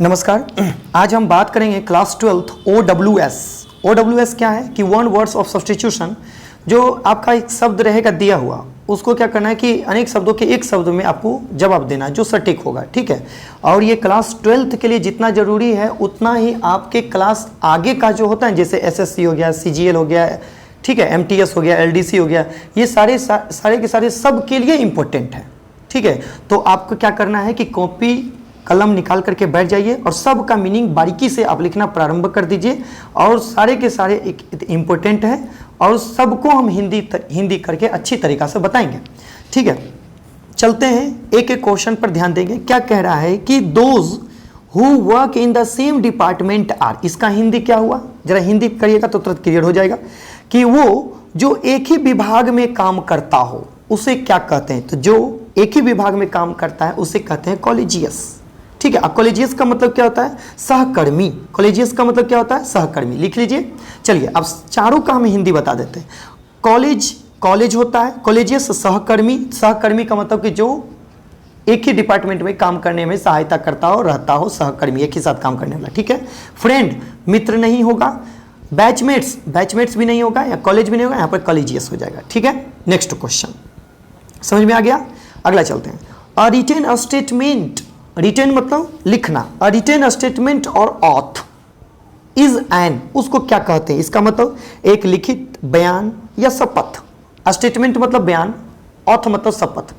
नमस्कार। आज हम बात करेंगे क्लास 12th OWS। OWS क्या है कि वन वर्ड्स ऑफ सब्स्टिट्यूशन। जो आपका एक शब्द रहेगा दिया हुआ, उसको क्या करना है कि अनेक शब्दों के एक शब्द में आपको जवाब देना है जो सटीक होगा, ठीक है। और ये क्लास 12th के लिए जितना ज़रूरी है उतना ही आपके क्लास आगे का जो होता है, जैसे SSC हो गया, CGL हो गया, ठीक है, MTS हो गया, LDC हो गया, ये सारे के सारे सब के लिए इम्पोर्टेंट है, ठीक है। तो आपको क्या करना है कि कॉपी कलम निकाल करके बैठ जाइए और सब का मीनिंग बारीकी से आप लिखना प्रारंभ कर दीजिए। और सारे के सारे एक इम्पोर्टेंट है और सबको हम हिंदी करके अच्छी तरीक़ा से बताएंगे, ठीक है। चलते हैं एक एक क्वेश्चन पर ध्यान देंगे। क्या कह रहा है कि those who work in the same department are, इसका हिंदी क्या हुआ, जरा हिंदी करिएगा तो तुरंत क्लियर हो जाएगा। कि वो जो एक ही विभाग में काम करता हो उसे क्या कहते हैं, तो जो एक ही विभाग में काम करता है उसे कहते हैं कॉलेजियस, ठीक है। अब कॉलेजियस का मतलब क्या होता है, सहकर्मी। कॉलेजियस का मतलब क्या होता है, सहकर्मी। लिख लीजिए। चलिए अब चारों का हम हिंदी बता देते हैं। कॉलेज होता है, कॉलेजियस सहकर्मी। सहकर्मी का मतलब कि जो एक ही डिपार्टमेंट में काम करने में सहायता करता हो, रहता हो, सहकर्मी, एक ही साथ काम करने वाला, ठीक है। फ्रेंड मित्र नहीं होगा। बैचमेट्स भी नहीं होगा या कॉलेज भी नहीं होगा, यहाँ पर कॉलेजियस हो जाएगा, ठीक है। नेक्स्ट क्वेश्चन समझ में आ गया। अगला चलते हैं। अ रिटेन स्टेटमेंट, रिटेन मतलब लिखना। अ रिटेन स्टेटमेंट और ऑथ इज एन, उसको क्या कहते हैं, इसका मतलब एक लिखित बयान या शपथ। स्टेटमेंट मतलब बयान, ऑथ मतलब शपथ।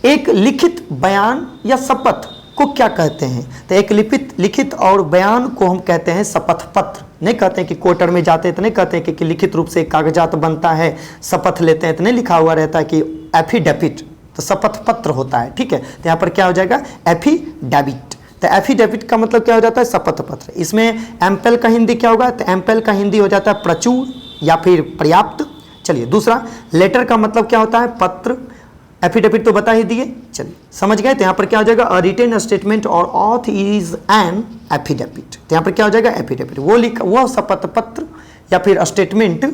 एक लिखित बयान या शपथ को क्या कहते हैं, तो एक लिखित और बयान को हम कहते हैं शपथ पत्र। नहीं कहते हैं कि कोर्टर में जाते हैं तो नहीं कहते हैं कि लिखित रूप से एक कागजात बनता है, शपथ लेते हैं तो नहीं लिखा हुआ रहता है कि एफिडेविट, तो शपथ पत्र होता है, ठीक है। तो यहाँ पर क्या हो जाएगा, एफिडेविट। तो एफिडेविट का मतलब क्या हो जाता है, शपथ पत्र। इसमें एम्पेल का हिंदी क्या होगा, तो एम्पेल का हिंदी हो जाता है प्रचुर या फिर पर्याप्त। चलिए दूसरा, लेटर का मतलब क्या होता है, पत्र। एफिडेविट तो बता ही दिए, चलिए समझ गए। तो यहाँ पर क्या हो जाएगा, अ रिटेन स्टेटमेंट और ऑथ इज एन एफिडेविट। तो यहाँ पर क्या हो जाएगा, एफिडेविट। वो शपथ पत्र या फिर स्टेटमेंट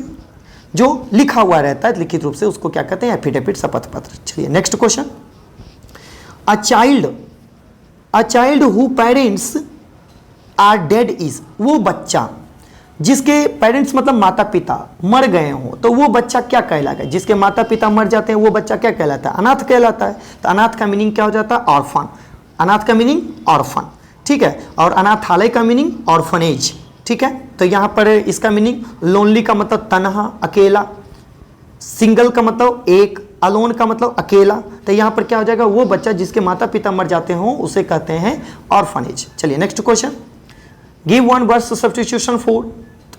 जो लिखा हुआ रहता है लिखित रूप से, उसको क्या कहते हैं, एफिडेविट, शपथ पत्र। चलिए next question. A child who parents are dead is, वो बच्चा जिसके पेरेंट्स मतलब माता पिता मर गए हों, तो वो बच्चा क्या कहलाएगा। जिसके माता पिता मर जाते हैं वो बच्चा क्या कहलाता है, अनाथ कहलाता है। तो अनाथ का मीनिंग क्या हो जाता है, ऑर्फन। अनाथ का मीनिंग ऑर्फन, ठीक है। और अनाथालय का मीनिंग ऑर्फनेज, ठीक है। तो यहाँ पर इसका मीनिंग लोनली का मतलब तन्हा, अकेला। सिंगल का मतलब एक, अलोन का मतलब अकेला। तो यहाँ पर क्या हो जाएगा, वो बच्चा जिसके माता पिता मर जाते हों उसे कहते हैं ऑर्फनेज। चलिए next question. Give one word substitution for,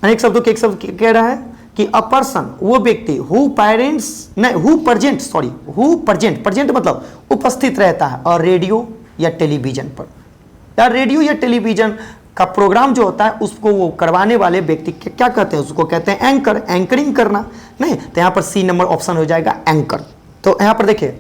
अनेक शब्दों के एक शब्द कह रहा है कि अ पर्सन, वो व्यक्ति, हु प्रेजेंट मतलब उपस्थित रहता है और रेडियो या टेलीविजन पर, या रेडियो या टेलीविजन का प्रोग्राम जो होता है उसको वो करवाने वाले व्यक्ति क्या कहते हैं, उसको कहते हैं एंकर। एंकरिंग करना नहीं, तो यहाँ पर सी नंबर ऑप्शन हो जाएगा एंकर। तो यहाँ पर देखिए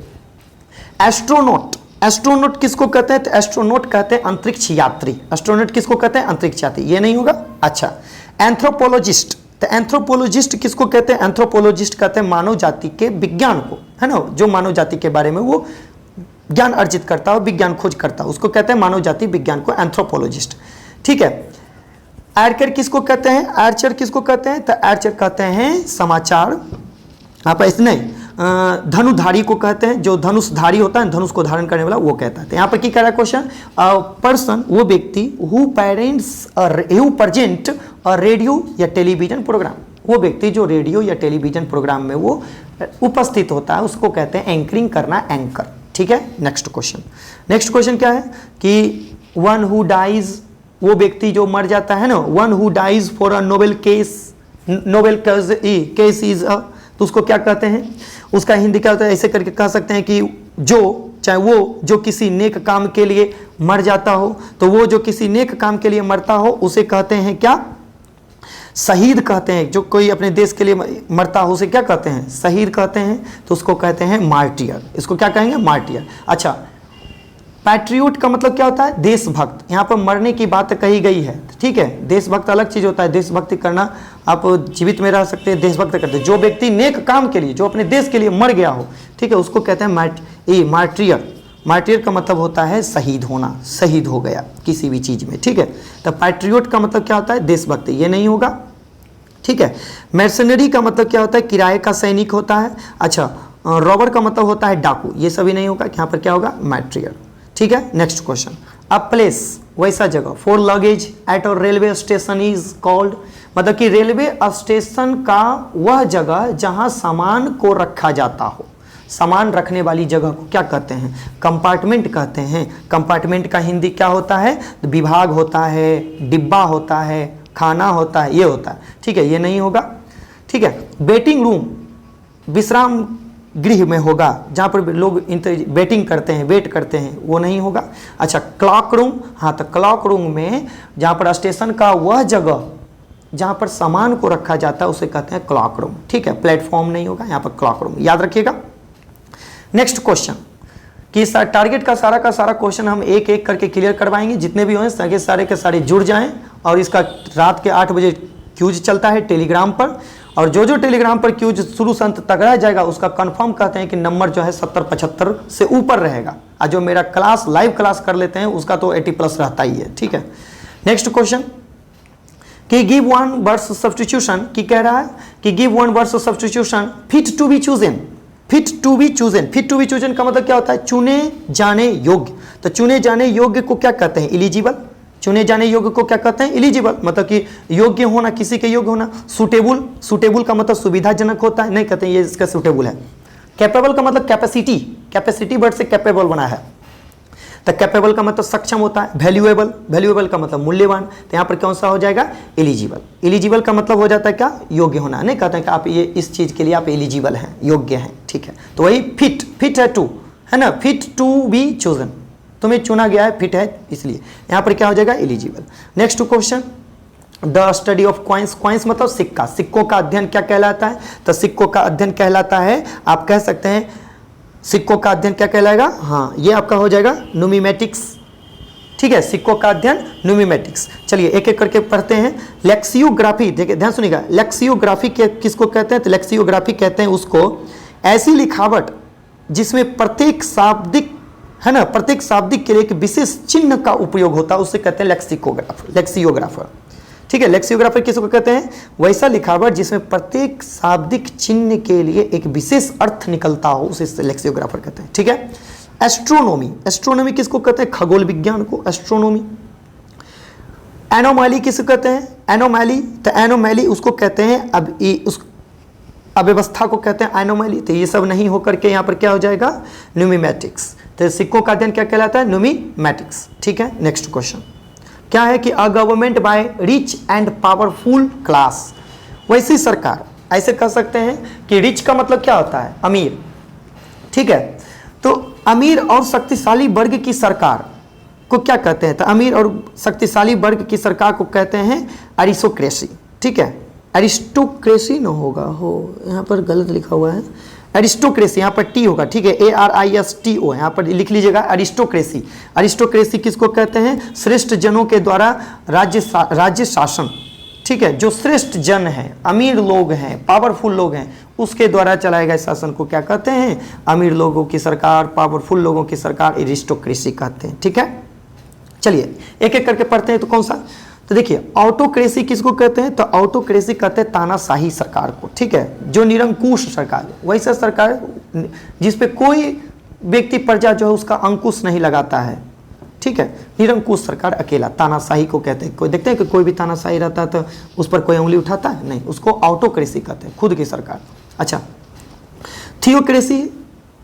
एस्ट्रोनॉट, एस्ट्रोनॉट किसको कहते हैं, तो एस्ट्रोनॉट कहते हैं अंतरिक्ष यात्री। एस्ट्रोनॉट किसको कहते हैं, अंतरिक्ष यात्री, ये नहीं होगा। अच्छा, एंथ्रोपोलॉजिस्ट, तो एंथ्रोपोलॉजिस्ट किसको कहते हैं, एंथ्रोपोलॉजिस्ट कहते हैं मानव जाति के विज्ञान को, है ना, जो मानव जाति के बारे में वो ज्ञान अर्जित करता हो, विज्ञान खोज करता है, उसको कहते हैं मानव जाति विज्ञान को एंथ्रोपोलॉजिस्ट, ठीक है। आर्चर किसको कहते हैं, आर्चर किसको कहते हैं, तो आर्चर कहते हैं समाचार, आप ऐसे नहीं, धनुधारी को कहते हैं, जो धनुषधारी होता है, धनुष को धारण करने वाला, वो कहता है। तो यहाँ पर क्या कह रहा है क्वेश्चन, पर्सन, वो व्यक्ति, हु प्रेजेंट रेडियो या टेलीविजन प्रोग्राम, वो व्यक्ति जो रेडियो या टेलीविजन प्रोग्राम में वो उपस्थित होता है उसको कहते हैं एंकरिंग करना, एंकर, ठीक है। नेक्स्ट क्वेश्चन क्या है कि वन हु डाइज, वो व्यक्ति जो मर जाता है ना, one who dies for a noble case is a, तो उसको क्या कहते हैं, उसका हिंदी क्या होता है, ऐसे करके कह सकते हैं कि चाहे वो जो किसी नेक काम के लिए मर जाता हो, तो वो जो किसी नेक काम के लिए मरता हो उसे कहते हैं क्या, शहीद कहते हैं। जो कोई अपने देश के लिए मरता हो उसे क्या कहते हैं, शहीद कहते हैं, तो उसको कहते हैं मार्टियर। इसको क्या कहेंगे, मार्टियर। अच्छा, पैट्रियोट का मतलब क्या होता है, देशभक्त। यहाँ पर मरने की बात कही गई है, ठीक है। देशभक्त अलग चीज होता है, देशभक्ति करना, आप जीवित में रह सकते हैं, देशभक्त करते हैं। जो व्यक्ति नेक काम के लिए, जो अपने देश के लिए मर गया हो, ठीक है, उसको कहते हैं मार्टियर। मार्टियर का मतलब होता है शहीद होना, शहीद हो गया किसी भी चीज़ में, ठीक है। तो पैट्रियोट का मतलब क्या होता है, देशभक्त, ये नहीं होगा, ठीक है। मर्सनरी का मतलब क्या होता है, किराए का सैनिक होता है। अच्छा, रॉबर का मतलब होता है डाकू, ये सभी नहीं होगा, यहाँ पर क्या होगा, मार्टियर, ठीक है। नेक्स्ट क्वेश्चन, अ प्लेस, वैसा जगह, for luggage at a railway station is called, मतलब कि रेलवे स्टेशन का वह जगह जहां सामान को रखा जाता हो, सामान रखने वाली जगह को क्या कहते हैं, कंपार्टमेंट कहते हैं। कंपार्टमेंट का हिंदी क्या होता है, विभाग होता है, डिब्बा होता है, खाना होता है, ये होता है, ठीक है, ये नहीं होगा, ठीक है। वेटिंग रूम, विश्राम गृह में होगा जहाँ पर लोग वेटिंग करते हैं, वेट करते हैं, वो नहीं होगा। अच्छा, क्लॉक रूम, हाँ, तो क्लॉक रूम में जहाँ पर स्टेशन का वह जगह जहाँ पर सामान को रखा जाता है उसे कहते हैं क्लॉक रूम, ठीक है। प्लेटफॉर्म नहीं होगा, यहाँ पर क्लॉक रूम, याद रखिएगा। नेक्स्ट क्वेश्चन, कि टारगेट का सारा क्वेश्चन हम एक एक करके क्लियर करवाएंगे, जितने भी हों सारे के सारे जुड़ जाएं। और इसका रात के 8 बजे क्यूज चलता है टेलीग्राम पर, और जो टेलीग्राम पर क्यूज शुरू से अंत तक रह जाएगा उसका कंफर्म कहते हैं कि नंबर जो है 70-75 से ऊपर रहेगा। और जो मेरा क्लास लाइव क्लास कर लेते हैं उसका तो 80+ रहता ही है, ठीक है। नेक्स्ट क्वेश्चन, कि गिव वन वर्ड्स सब्स्टिट्यूशन, की कह रहा है कि give one words substitution fit to be chosen, fit to be chosen. Fit to be chosen का मतलब क्या होता है, चुने जाने योग्य। तो चुने जाने योग्य को क्या कहते हैं, एलिजिबल। चुने जाने योग्य को क्या कहते हैं, एलिजिबल, मतलब कि योग्य होना, किसी के योग्य होना। सुटेबल, सुटेबल का मतलब सुविधाजनक होता है, नहीं कहते हैं ये इसका सुटेबल है। कैपेबल का मतलब कैपेसिटी, कैपेसिटी वर्ड से कैपेबल बना है, तो कैपेबल का मतलब सक्षम होता है। वैल्यूएबल, वैल्यूएबल का मतलब मूल्यवान, तो यहाँ पर कौन सा हो जाएगा, एलिजिबल। एलिजिबल का मतलब हो जाता है क्या, योग्य होना, नहीं कहते हैं कि आप ये इस चीज़ के लिए आप एलिजिबल हैं, योग्य हैं, ठीक है। तो वही फिट, फिट है टू, है ना, फिट टू बी चोजन, तुम्हें चुना गया है, फिट है इसलिए, यहाँ पर क्या हो जाएगा, eligible. Next question, the study of coins, coins मतलब सिक्का, सिक्कों का अध्ययन क्या कहलाता है, तो सिक्कों का अध्ययन कहलाता है, आप कह सकते हैं सिक्कों का अध्ययन क्या कहलाएगा, हाँ, ये आपका हो जाएगा न्यूमिमेटिक्स, ठीक है। सिक्कों का अध्ययन न्यूमिमेटिक्स। चलिए एक एक करके पढ़ते हैं। लेक्सियोग्राफी, देखिए ध्यान सुनिएगा, लेक्सियोग्राफी किसको कहते हैं, तो लेक्सियोग्राफी कहते हैं उसको ऐसी लिखावट जिसमें प्रत्येक शाब्दिक, है ना, प्रत्येक शाब्दिक के लिए एक विशेष चिन्ह का उपयोग होता है, उसे कहते हैं लेक्सिकोग्राफर, लेक्सियोग्राफर, ठीक है। लेक्सियोग्राफर किसको कहते हैं, वैसा लिखावट जिसमें प्रत्येक शाब्दिक चिन्ह के लिए एक विशेष अर्थ निकलता हो, उसे लेक्सियोग्राफर कहते हैं, ठीक है। एस्ट्रोनॉमी, एस्ट्रोनॉमी किसको कहते हैं, खगोल विज्ञान को एस्ट्रोनॉमी। एनोमैली किसको कहते हैं, एनोमैली, तो एनोमैली उसको कहते हैं, अब उस अव्यवस्था को कहते हैं एनोमैली। तो ये सब नहीं होकर के यहाँ पर क्या हो जाएगा, न्यूमिमेटिक्स। तो सिक्कों का अध्ययन क्या कहलाता है, न्यूमिमेटिक्स, ठीक है। नेक्स्ट क्वेश्चन क्या है कि a government by rich and powerful class, वैसी सरकार, ऐसे कह सकते हैं कि रिच का मतलब क्या होता है, अमीर, ठीक है। तो अमीर और शक्तिशाली वर्ग की सरकार को क्या कहते हैं, तो अमीर और शक्तिशाली वर्ग की सरकार को कहते हैं एरिस्टोक्रेसी, ठीक है। एरिस्टोक्रेसी न होगा, हो यहाँ पर गलत लिखा हुआ है, एरिस्टोक्रेसी, यहाँ पर टी होगा, ठीक है, ARISTO, यहाँ पर लिख लीजिएगा एरिस्टोक्रेसी। एरिस्टोक्रेसी किसको कहते हैं, श्रेष्ठ जनों के द्वारा राज्य शासन, ठीक है। जो श्रेष्ठ जन हैं, अमीर लोग हैं, पावरफुल लोग हैं, उसके द्वारा चलाए गए शासन को क्या कहते हैं, अमीर लोगों की सरकार, पावरफुल लोगों की सरकार, एरिस्टोक्रेसी कहते हैं, ठीक है। चलिए एक एक करके पढ़ते हैं। तो कौन सा, तो देखिए ऑटोक्रेसी किसको कहते हैं, तो ऑटोक्रेसी कहते हैं तानाशाही सरकार को, ठीक है, जो निरंकुश सरकार, वैसा सरकार जिसपे कोई व्यक्ति प्रजा जो है उसका अंकुश नहीं लगाता है, ठीक है। निरंकुश सरकार अकेला, तानाशाही को कहते हैं। कोई देखते हैं कि कोई भी तानाशाही रहता है तो उस पर कोई उंगली उठाता है, नहीं, उसको ऑटोक्रेसी कहते हैं, खुद की सरकार। अच्छा, थियोक्रेसी,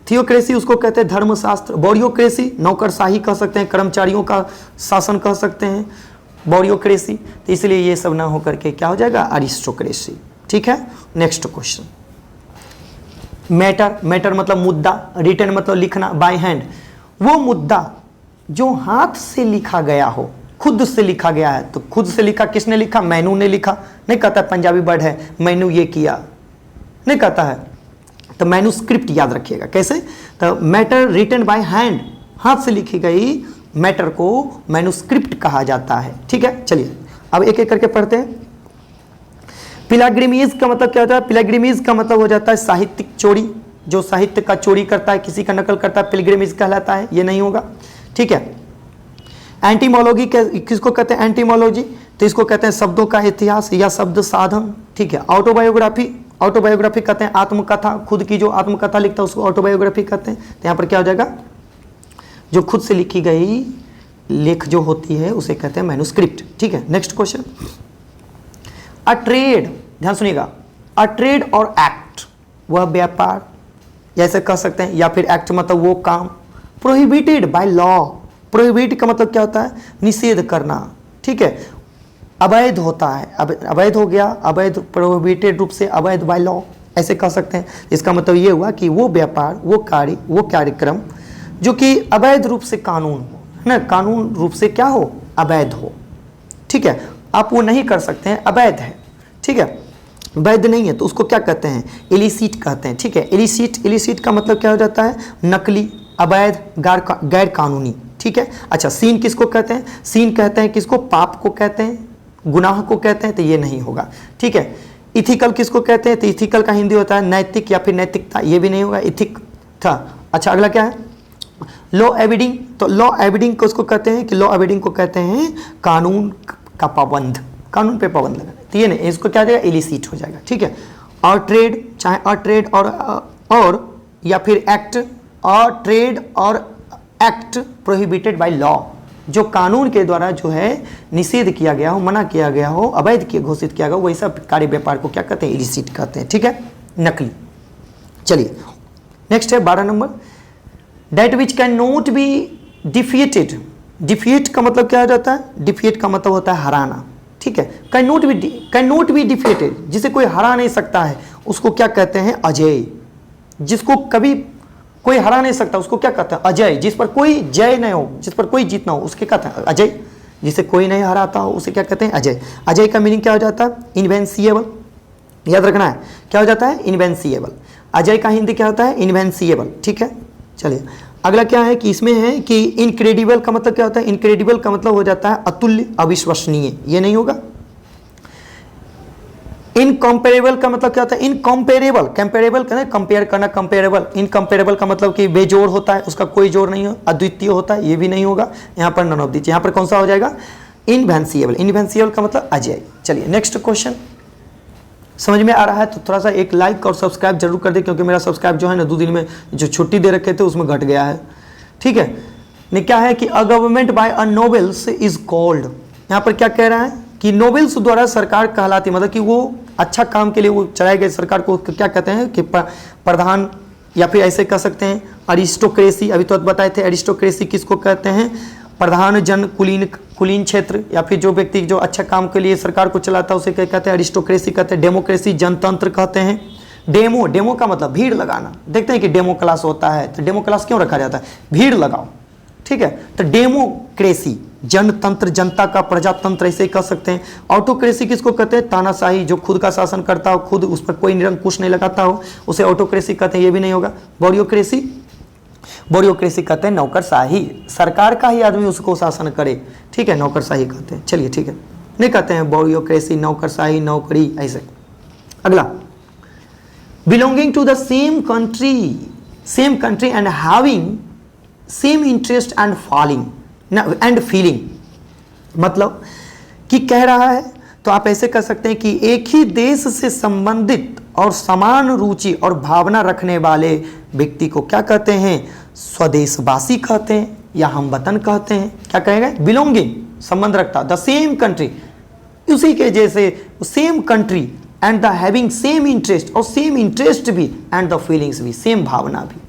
थियोक्रेसी उसको कहते हैं धर्मशास्त्र। बॉरियोक्रेसी नौकरशाही कह सकते हैं, कर्मचारियों का शासन कह सकते हैं, बॉरियोक्रेसी। तो इसलिए ये सब ना होकर के क्या हो जाएगा, अरिस्टोक्रेसी, ठीक है। नेक्स्ट क्वेश्चन, मैटर, मैटर मतलब मुद्दा, रिटन मतलब लिखना, बाय हैंड, वो मुद्दा जो हाथ से लिखा गया हो, खुद से लिखा गया है। तो खुद से लिखा किसने लिखा, मैनू ने लिखा, नहीं कहता पंजाबी वर्ड है मैनू ये किया, नहीं कहता है, तो मैन्यूस्क्रिप्ट याद रखिएगा कैसे, तो मैटर रिटन बाय हैंड, हाथ से लिखी गई मैटर को मैन्यूस्क्रिप्ट कहा जाता है, ठीक है। चलिए अब एक एक करके पढ़ते हैं। पिलग्रिमेज का मतलब क्या होता है, पिलग्रिमेज का मतलब हो जाता है साहित्यिक चोरी, जो साहित्य का चोरी करता है, किसी का नकल करता है, पिलग्रिमेज कहलाता है, ये नहीं होगा। ठीक है। एंटीमोलॉजी किसको कहते हैं? एंटीमोलॉजी, तो इसको कहते हैं शब्दों का इतिहास या शब्द साधन। ठीक है। ऑटोबायोग्राफी, ऑटोबायोग्राफी कहते हैं आत्मकथा, खुद की जो आत्मकथा लिखता है उसको ऑटोबायोग्राफी कहते हैं। तो यहाँ पर क्या हो जाएगा? जो खुद से लिखी गई लेख जो होती है उसे कहते हैं मैन्युस्क्रिप्ट। ठीक है। नेक्स्ट क्वेश्चन, अ ट्रेड, ध्यान सुनिएगा, अ ट्रेड और एक्ट, वह व्यापार ऐसे कह सकते हैं, या फिर एक्ट मतलब वो काम, प्रोहिबिटेड बाय लॉ, प्रोहिबिट का मतलब क्या होता है? निषेध करना। ठीक है। अवैध होता है, अवैध हो गया, अवैध प्रोहिबिटेड रूप से, अवैध बाय लॉ ऐसे कह सकते हैं। इसका मतलब ये हुआ कि वो व्यापार, वो कार्य, वो कार्यक्रम जो कि अवैध रूप से कानून हो, है ना, कानून रूप से क्या हो? अवैध हो। ठीक है। आप वो नहीं कर सकते हैं, अवैध है। ठीक है। वैध नहीं है तो उसको क्या कहते हैं? इलिसिट कहते हैं। ठीक है। इलिसिट, इलिसिट का मतलब क्या हो जाता है? नकली, अवैध, गैर कानूनी। ठीक है। अच्छा, सीन किसको कहते हैं? सीन कहते हैं किसको? पाप को कहते हैं, गुनाह को कहते हैं, तो ये नहीं होगा। ठीक है। इथिकल किसको कहते हैं? तो इथिकल का हिंदी होता है नैतिक या फिर नैतिकता, ये भी नहीं होगा, इथिक था। अच्छा, अगला क्या है? लॉ एबिडिंग, तो लॉ एबिडिंग को उसको कहते हैं कि लॉ एबिडिंग को कहते हैं कानून का पाबंद, कानून पे पाबंद लगाना, तो ये नहीं, इसको क्या जाएगा? इलिसिट हो जाएगा। ठीक है। और ट्रेड, चाहे और ट्रेड और या फिर एक्ट, और ट्रेड और एक्ट प्रोहिबिटेड बाय लॉ, जो कानून के द्वारा जो है निषेध किया गया हो, मना किया गया हो, अवैध किया घोषित किया गया हो, वही सब कार्य व्यापार को क्या कहते हैं? इलिसिट कहते हैं। ठीक है। नकली। चलिए नेक्स्ट है 12 number, that which can not be defeated. Defeat का मतलब क्या हो जाता है? डिफीट का मतलब होता है हराना। ठीक है। कैन नॉट बी डिफीटेड, जिसे कोई हरा नहीं सकता है उसको क्या कहते हैं? अजय। जिसको कभी कोई हरा नहीं सकता उसको क्या कहते हैं? अजय। जिस पर कोई जय नहीं हो, जिस पर कोई जीत ना हो, उसके कहते हैं अजय। जिसे कोई नहीं हराता हो उसे क्या कहते हैं? अजय। अजय का मीनिंग क्या हो जाता है? इनवेंसिएबल, याद रखना है, क्या हो जाता है? इनवेंसिएबल। अजय का हिंदी क्या होता है? इनवेंसिएबल। ठीक है। चलिए अगला क्या है कि इसमें है कि इनक्रेडिबल का मतलब क्या होता है? इनक्रेडिबल का मतलब हो जाता है अतुल्य, अविश्वसनीय, ये नहीं होगा। इनकम्पेरेबल का मतलब क्या होता है? इनकम्पेरेबल, कंपेरेबल कहते हैं कंपेयर करना, कंपेरेबल। इनकम्पेरेबल का मतलब कि बेजोड़ होता है, उसका कोई जोड़ नहीं हो, अद्वितीय होता है, ये भी नहीं होगा। यहाँ पर नन ऑफ दिस, यहाँ पर कौन सा हो जाएगा? इनवेंसिएबल। इनवेंसिएबल का मतलब अजय। चलिए नेक्स्ट क्वेश्चन, समझ में आ रहा है तो थोड़ा सा एक लाइक और सब्सक्राइब जरूर कर दे, क्योंकि मेरा सब्सक्राइब जो है ना 2 दिन में जो छुट्टी दे रखे थे उसमें घट गया है। ठीक है। ने क्या है कि a government by a nobles is called, यहाँ पर क्या कह रहा है कि नोबेल्स द्वारा सरकार कहलाती, मतलब कि वो अच्छा काम के लिए वो चलाए गए सरकार को क्या कहते हैं? कि प्रधान, या फिर ऐसे कह सकते हैं अरिस्टोक्रेसी। अभी तो बताए थे अरिस्टोक्रेसी किसको कहते हैं? प्रधान जन कुलीन क्षेत्र, या फिर जो व्यक्ति जो अच्छा काम के लिए सरकार को चलाता है उसे क्या कहते हैं? अरिस्टोक्रेसी कहते हैं। डेमोक्रेसी जनतंत्र कहते हैं। डेमो का मतलब भीड़ लगाना। देखते हैं कि डेमो क्लास होता है, तो डेमो क्लास क्यों रखा जाता है? भीड़ लगाओ। ठीक है। तो डेमोक्रेसी जनतंत्र, जनता का प्रजातंत्र ऐसे कह सकते हैं। ऑटोक्रेसी किसको कहते हैं? तानाशाही, जो खुद का शासन करता हो, खुद उस पर कोई निरंकुश नहीं लगाता हो, उसे ऑटोक्रेसी कहते हैं, ये भी नहीं होगा। ब्यूरोक्रेसी कहते हैं नौकरशाही, सरकार का ही आदमी उसको शासन करे। ठीक है। नौकरशाही कहते हैं। चलिए ठीक है, नहीं कहते हैं ब्यूरोक्रेसी, नौकरशाही, नौकरी ऐसे। अगला, belonging to the same country and having same interest and feeling, मतलब कि कह रहा है तो आप ऐसे कह सकते हैं कि एक ही देश से संबंधित और समान रुचि और भावना रखने वाले व्यक्ति को क्या कहते हैं? स्वदेशवासी कहते हैं या हमवतन कहते हैं। क्या कहेंगे? बिलोंगिंग, संबंध रखता, द सेम कंट्री, उसी के जैसे same country, and the having same interest, और सेम इंटरेस्ट भी, एंड द फीलिंग्स भी, सेम भावना भी।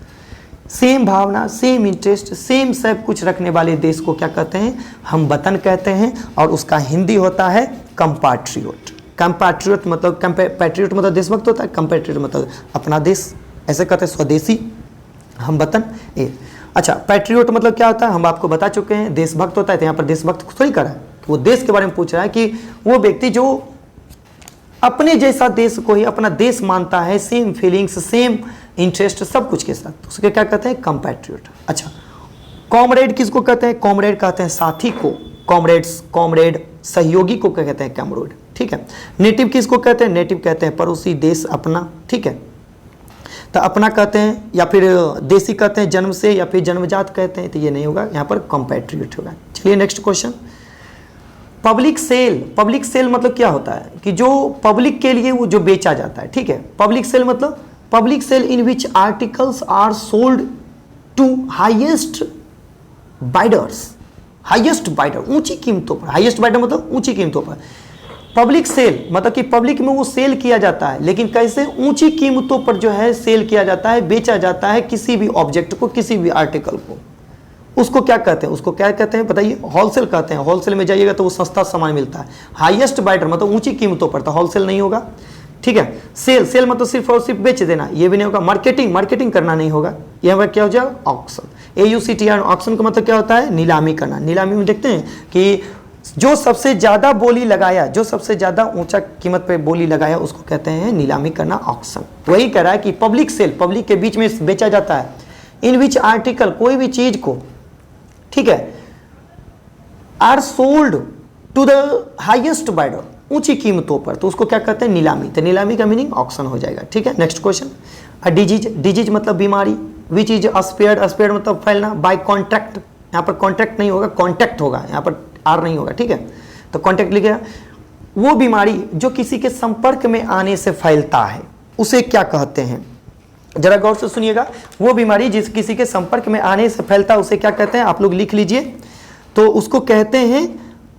सेम भावना, सेम इंटरेस्ट, सेम सब कुछ रखने वाले देश को क्या कहते हैं? हमवतन कहते हैं। और उसका हिंदी होता है कंपैट्रियोट। कंपैट्रियोट मतलब पैट्रियोट मतलब देशभक्त होता है, कंपैट्रियोट मतलब अपना देश, ऐसे कहते हैं स्वदेशी, हमवतन। अच्छा, पैट्रियोट मतलब क्या होता है? हम आपको बता चुके हैं, देशभक्त होता है। तो यहाँ पर देशभक्त थोड़ी कर रहा है, वो देश के बारे में पूछ रहा है कि वो व्यक्ति जो अपने जैसा देश को ही अपना देश मानता है, सेम फीलिंग्स, सेम इंटरेस्ट, सब कुछ के साथ, तो उसके क्या कहते हैं? कंपैट्रियोट। अच्छा, कॉमरेड किसको कहते हैं? कॉमरेड कहते हैं साथी को, कॉमरेड सहयोगी को क्या कहते हैं? कैमरेड। ठीक है। नेटिव किसको कहते हैं? नेटिव कहते हैं पड़ोसी देश अपना। ठीक है। तो अपना कहते हैं या फिर देसी कहते हैं जन्म से, या फिर जन्मजात कहते हैं, तो ये नहीं होगा, यहाँ पर कॉम्पैट्रिएट होगा। चलिए next question. Public sale, public sale मतलब क्या होता है कि जो पब्लिक के लिए वो जो बेचा जाता है, ठीक है। पब्लिक सेल मतलब public sale in which articles are sold to highest bidders, highest bidder, ऊंची कीमतों पर, हाईएस्ट बाइडर मतलब ऊंची कीमतों पर। पब्लिक सेल मतलब कि पब्लिक में वो सेल किया जाता है, लेकिन कैसे, ऊंची कीमतों पर जो है सेल किया जाता है, बेचा जाता है किसी भी ऑब्जेक्ट को, किसी भी आर्टिकल को, उसको क्या कहते हैं, उसको क्या कहते हैं बताइए, होलसेल कहते हैं। होलसेल में जाइएगा तो वो सस्ता सामान मिलता है। हाईएस्ट बाइडर मतलब ऊंची कीमतों पर, तो होलसेल नहीं होगा, ठीक है। सेल, सेल मतलब सिर्फ और सिर्फ बेच देना, ये भी नहीं होगा। मार्केटिंग, मार्केटिंग करना नहीं होगा, यहाँ पर क्या हो जाएगा, ऑक्शन। AUCTR, ऑक्शन का मतलब क्या होता है, नीलामी करना। नीलामी में देखते हैं कि जो सबसे ज्यादा बोली लगाया, जो सबसे ज्यादा ऊंचा कीमत पे बोली लगाया, उसको कहते हैं नीलामी करना, ऑक्शन। वही कह रहा है कि पब्लिक सेल, पब्लिक के बीच में बेचा जाता है। इन विच आर्टिकल, कोई भी चीज को, ठीक है, are sold to the highest bidder, ऊंची कीमतों पर, तो उसको क्या कहते हैं, नीलामी। तो नीलामी का मीनिंग ऑक्शन हो जाएगा, ठीक है। Next question. A disease, disease मतलब बीमारी। विच इज अस्पेयर्ड, अस्पेयर्ड मतलब फैलना। बाय कॉन्ट्रैक्ट, यहाँ पर कॉन्ट्रैक्ट नहीं होगा, कॉन्टैक्ट होगा, यहाँ पर आर नहीं होगा, ठीक है। तो कॉन्टैक्ट लिखेगा। वो बीमारी जो किसी के संपर्क में आने से फैलता है, उसे क्या कहते हैं, जरा गौर से सुनिएगा। वो बीमारी जिस किसी के संपर्क में आने से फैलता है, उसे क्या कहते हैं, आप लोग लिख लीजिए। तो उसको कहते हैं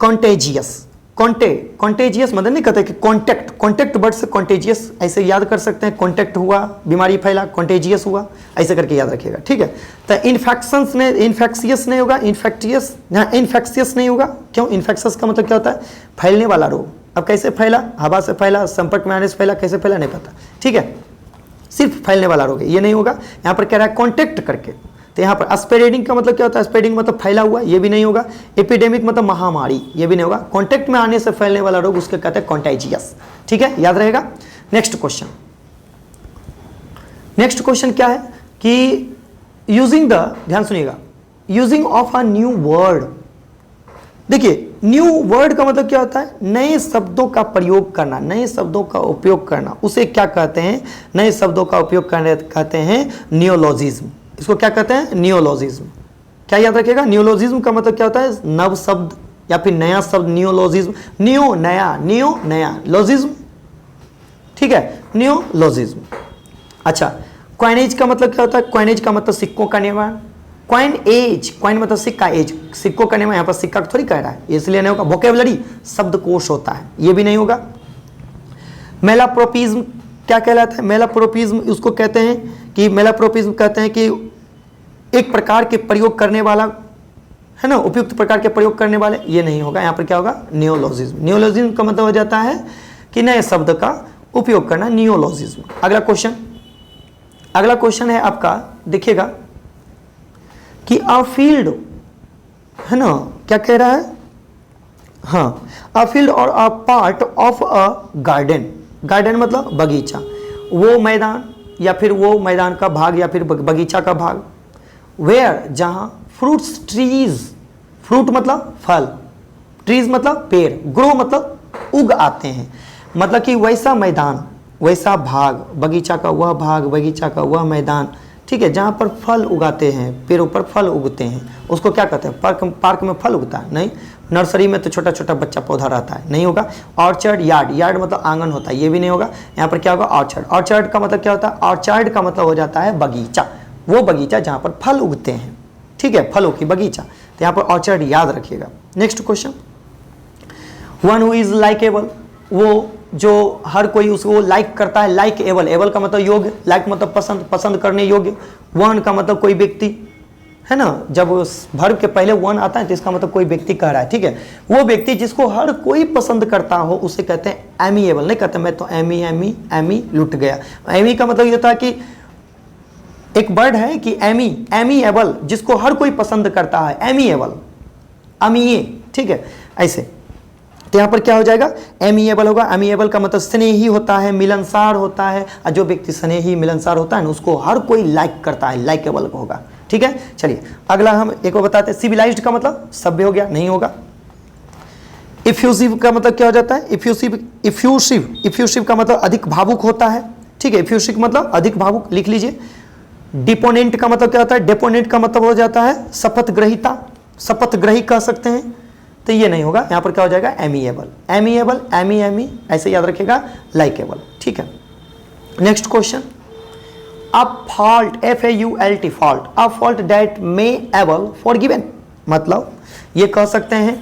कॉन्टेजियस। कॉन्टेजियस मतलब नहीं कहते कि कॉन्टैक्ट, कॉन्टैक्ट वर्ड से कॉन्टेजियस ऐसे याद कर सकते हैं। कॉन्टैक्ट हुआ, बीमारी फैला, कॉन्टेजियस हुआ, ऐसे करके याद रखिएगा, ठीक है। तो इन्फेक्शंस ने, इन्फेक्शियस नहीं होगा, इन्फेक्टियस, यहाँ इन्फेक्शियस नहीं होगा। क्यों, इन्फेक्शस का मतलब क्या होता है, फैलने वाला रोग। अब कैसे फैला, हवा से फैला, संपर्क में आने से फैला, कैसे फैला नहीं पता, ठीक है, सिर्फ फैलने वाला रोग है, ये नहीं होगा। यहाँ पर कह रहा है कॉन्टैक्ट करके, तो यहाँ पर स्प्रेडिंग का मतलब क्या होता है, स्प्रेडिंग मतलब फैला हुआ, ये भी नहीं होगा। एपिडेमिक मतलब महामारी, ये भी नहीं होगा। कॉन्टैक्ट में आने से फैलने वाला रोग उसके कहते हैं कॉन्टेजियस, ठीक है, याद रहेगा। Next question. नेक्स्ट क्वेश्चन क्या है कि यूजिंग द, ध्यान सुनिएगा, using of a new word. देखिए न्यू वर्ड का मतलब क्या होता है, नए शब्दों का प्रयोग करना, नए शब्दों का उपयोग करना, उसे क्या कहते हैं, नए शब्दों का उपयोग करने कहते हैं नियोलॉजिज्म। इसको क्या कहते हैं, नियोलॉजिज्म। क्या याद रखिएगा, नियोलॉजिज्म का मतलब क्या होता है, नव शब्द या फिर नया शब्द, नियोलॉजिज्म। नियो नया, नियो नया, लॉजिज्म, ठीक है, नियोलॉजिज्म। अच्छा, क्वाइनेज का मतलब क्या होता है, क्वाइनेज का मतलब सिक्कों का निर्माण। क्वाइन एज, क्वाइन मतलब सिक्का, एज सिक्कों का निर्माण, यहाँ पर सिक्का थोड़ी कह रहा है, इसलिए नहीं होगा। वोकेबलरी शब्दकोश होता है, ये भी नहीं होगा। मेलाप्रोपिज्म क्या कहलाता है, मेलाप्रोपिज्म उसको कहते हैं कि, मेलाप्रोपिज्म कहते हैं कि एक प्रकार के प्रयोग करने वाला है ना, उपयुक्त प्रकार के प्रयोग करने वाले, ये नहीं होगा। यहाँ पर क्या होगा, नियोलॉजिज्म। नियोलॉजिज्म का मतलब हो जाता है कि नए शब्द का उपयोग करना, नियोलॉजिज्म। अगला क्वेश्चन, अगला क्वेश्चन है आपका, देखिएगा कि अ फील्ड है ना, क्या कह रहा है, हाँ, अ फील्ड और a part of a garden. Garden मतलब बगीचा, वो मैदान या फिर वो मैदान का भाग या फिर बगीचा का भाग। वेयर, जहाँ फ्रूट्स ट्रीज, फ्रूट मतलब फल, ट्रीज मतलब पेड़, ग्रो मतलब उग आते हैं, मतलब कि वैसा मैदान, वैसा भाग, बगीचा का वह भाग, बगीचा का वह मैदान, ठीक है, जहाँ पर फल उगाते हैं, पेड़ों पर फल उगते हैं, उसको क्या कहते हैं, पार्क। पार्क में फल उगता है नहीं, नर्सरी में तो छोटा छोटा बच्चा पौधा रहता है, नहीं होगा। ऑर्चर्ड, यार्ड, यार्ड मतलब आंगन होता है, ये भी नहीं होगा। यहाँ पर क्या होगा, ऑर्चर्ड। ऑर्चर्ड का मतलब क्या होता है, ऑर्चर्ड का मतलब हो जाता है बगीचा, वो बगीचा जहाँ पर फल उगते हैं, ठीक है, फलों की बगीचा, तो यहाँ पर ऑर्चर्ड याद रखिएगा। Next question, one who is likeable, वो जो हर कोई उसको लाइक करता है, लाइक एबल, एबल का मतलब योग्य, लाइक मतलब पसंद, पसंद करने योग्य। वन का मतलब कोई व्यक्ति है ना, जब वर्ब के पहले वन आता है तो इसका मतलब कोई व्यक्ति कह रहा है, ठीक है, वो व्यक्ति जिसको हर कोई पसंद करता हो उसे कहते हैं एमिएबल। नहीं कहते मैं तो एमी एमी एमी लुट गया। एमी का मतलब ये होता है कि एक वर्ड है कि एमी, एमिएबल, जिसको हर कोई पसंद करता है, एमिएबल, अमीए, ठीक है, ऐसे। तो यहाँ पर क्या हो जाएगा, एमिएबल होगा। एमिएबल का मतलब स्नेही होता है, मिलनसार होता है, और जो व्यक्ति स्नेही मिलनसार होता है ना, उसको हर कोई लाइक करता है, लाइकेबल होगा, ठीक है। चलिए अगला हम एक और बताते हैं, सिविलाइज्ड का मतलब सभ्य हो गया, नहीं होगा। इफ्यूसिव का मतलब क्या हो जाता है, इफ्यूसिव, इफ्यूसिव, इफ्यूसिव का मतलब अधिक भावुक होता है, ठीक है। इफ्यूसिक मतलब अधिक भावुक, लिख लीजिए। डिपोनेंट का मतलब क्या होता है? डिपोनेंट का मतलब हो जाता है शपथ ग्रहीता, शपथ ग्रही कह सकते हैं, तो ये नहीं होगा। यहां पर क्या हो जाएगा? एमिएबल, एमिएबल, एमी ऐसे याद रखिएगा, लाइकेबल, ठीक है। Next question, a fault, FAULT fault, a fault that may able forgiven, मतलब ये कह सकते हैं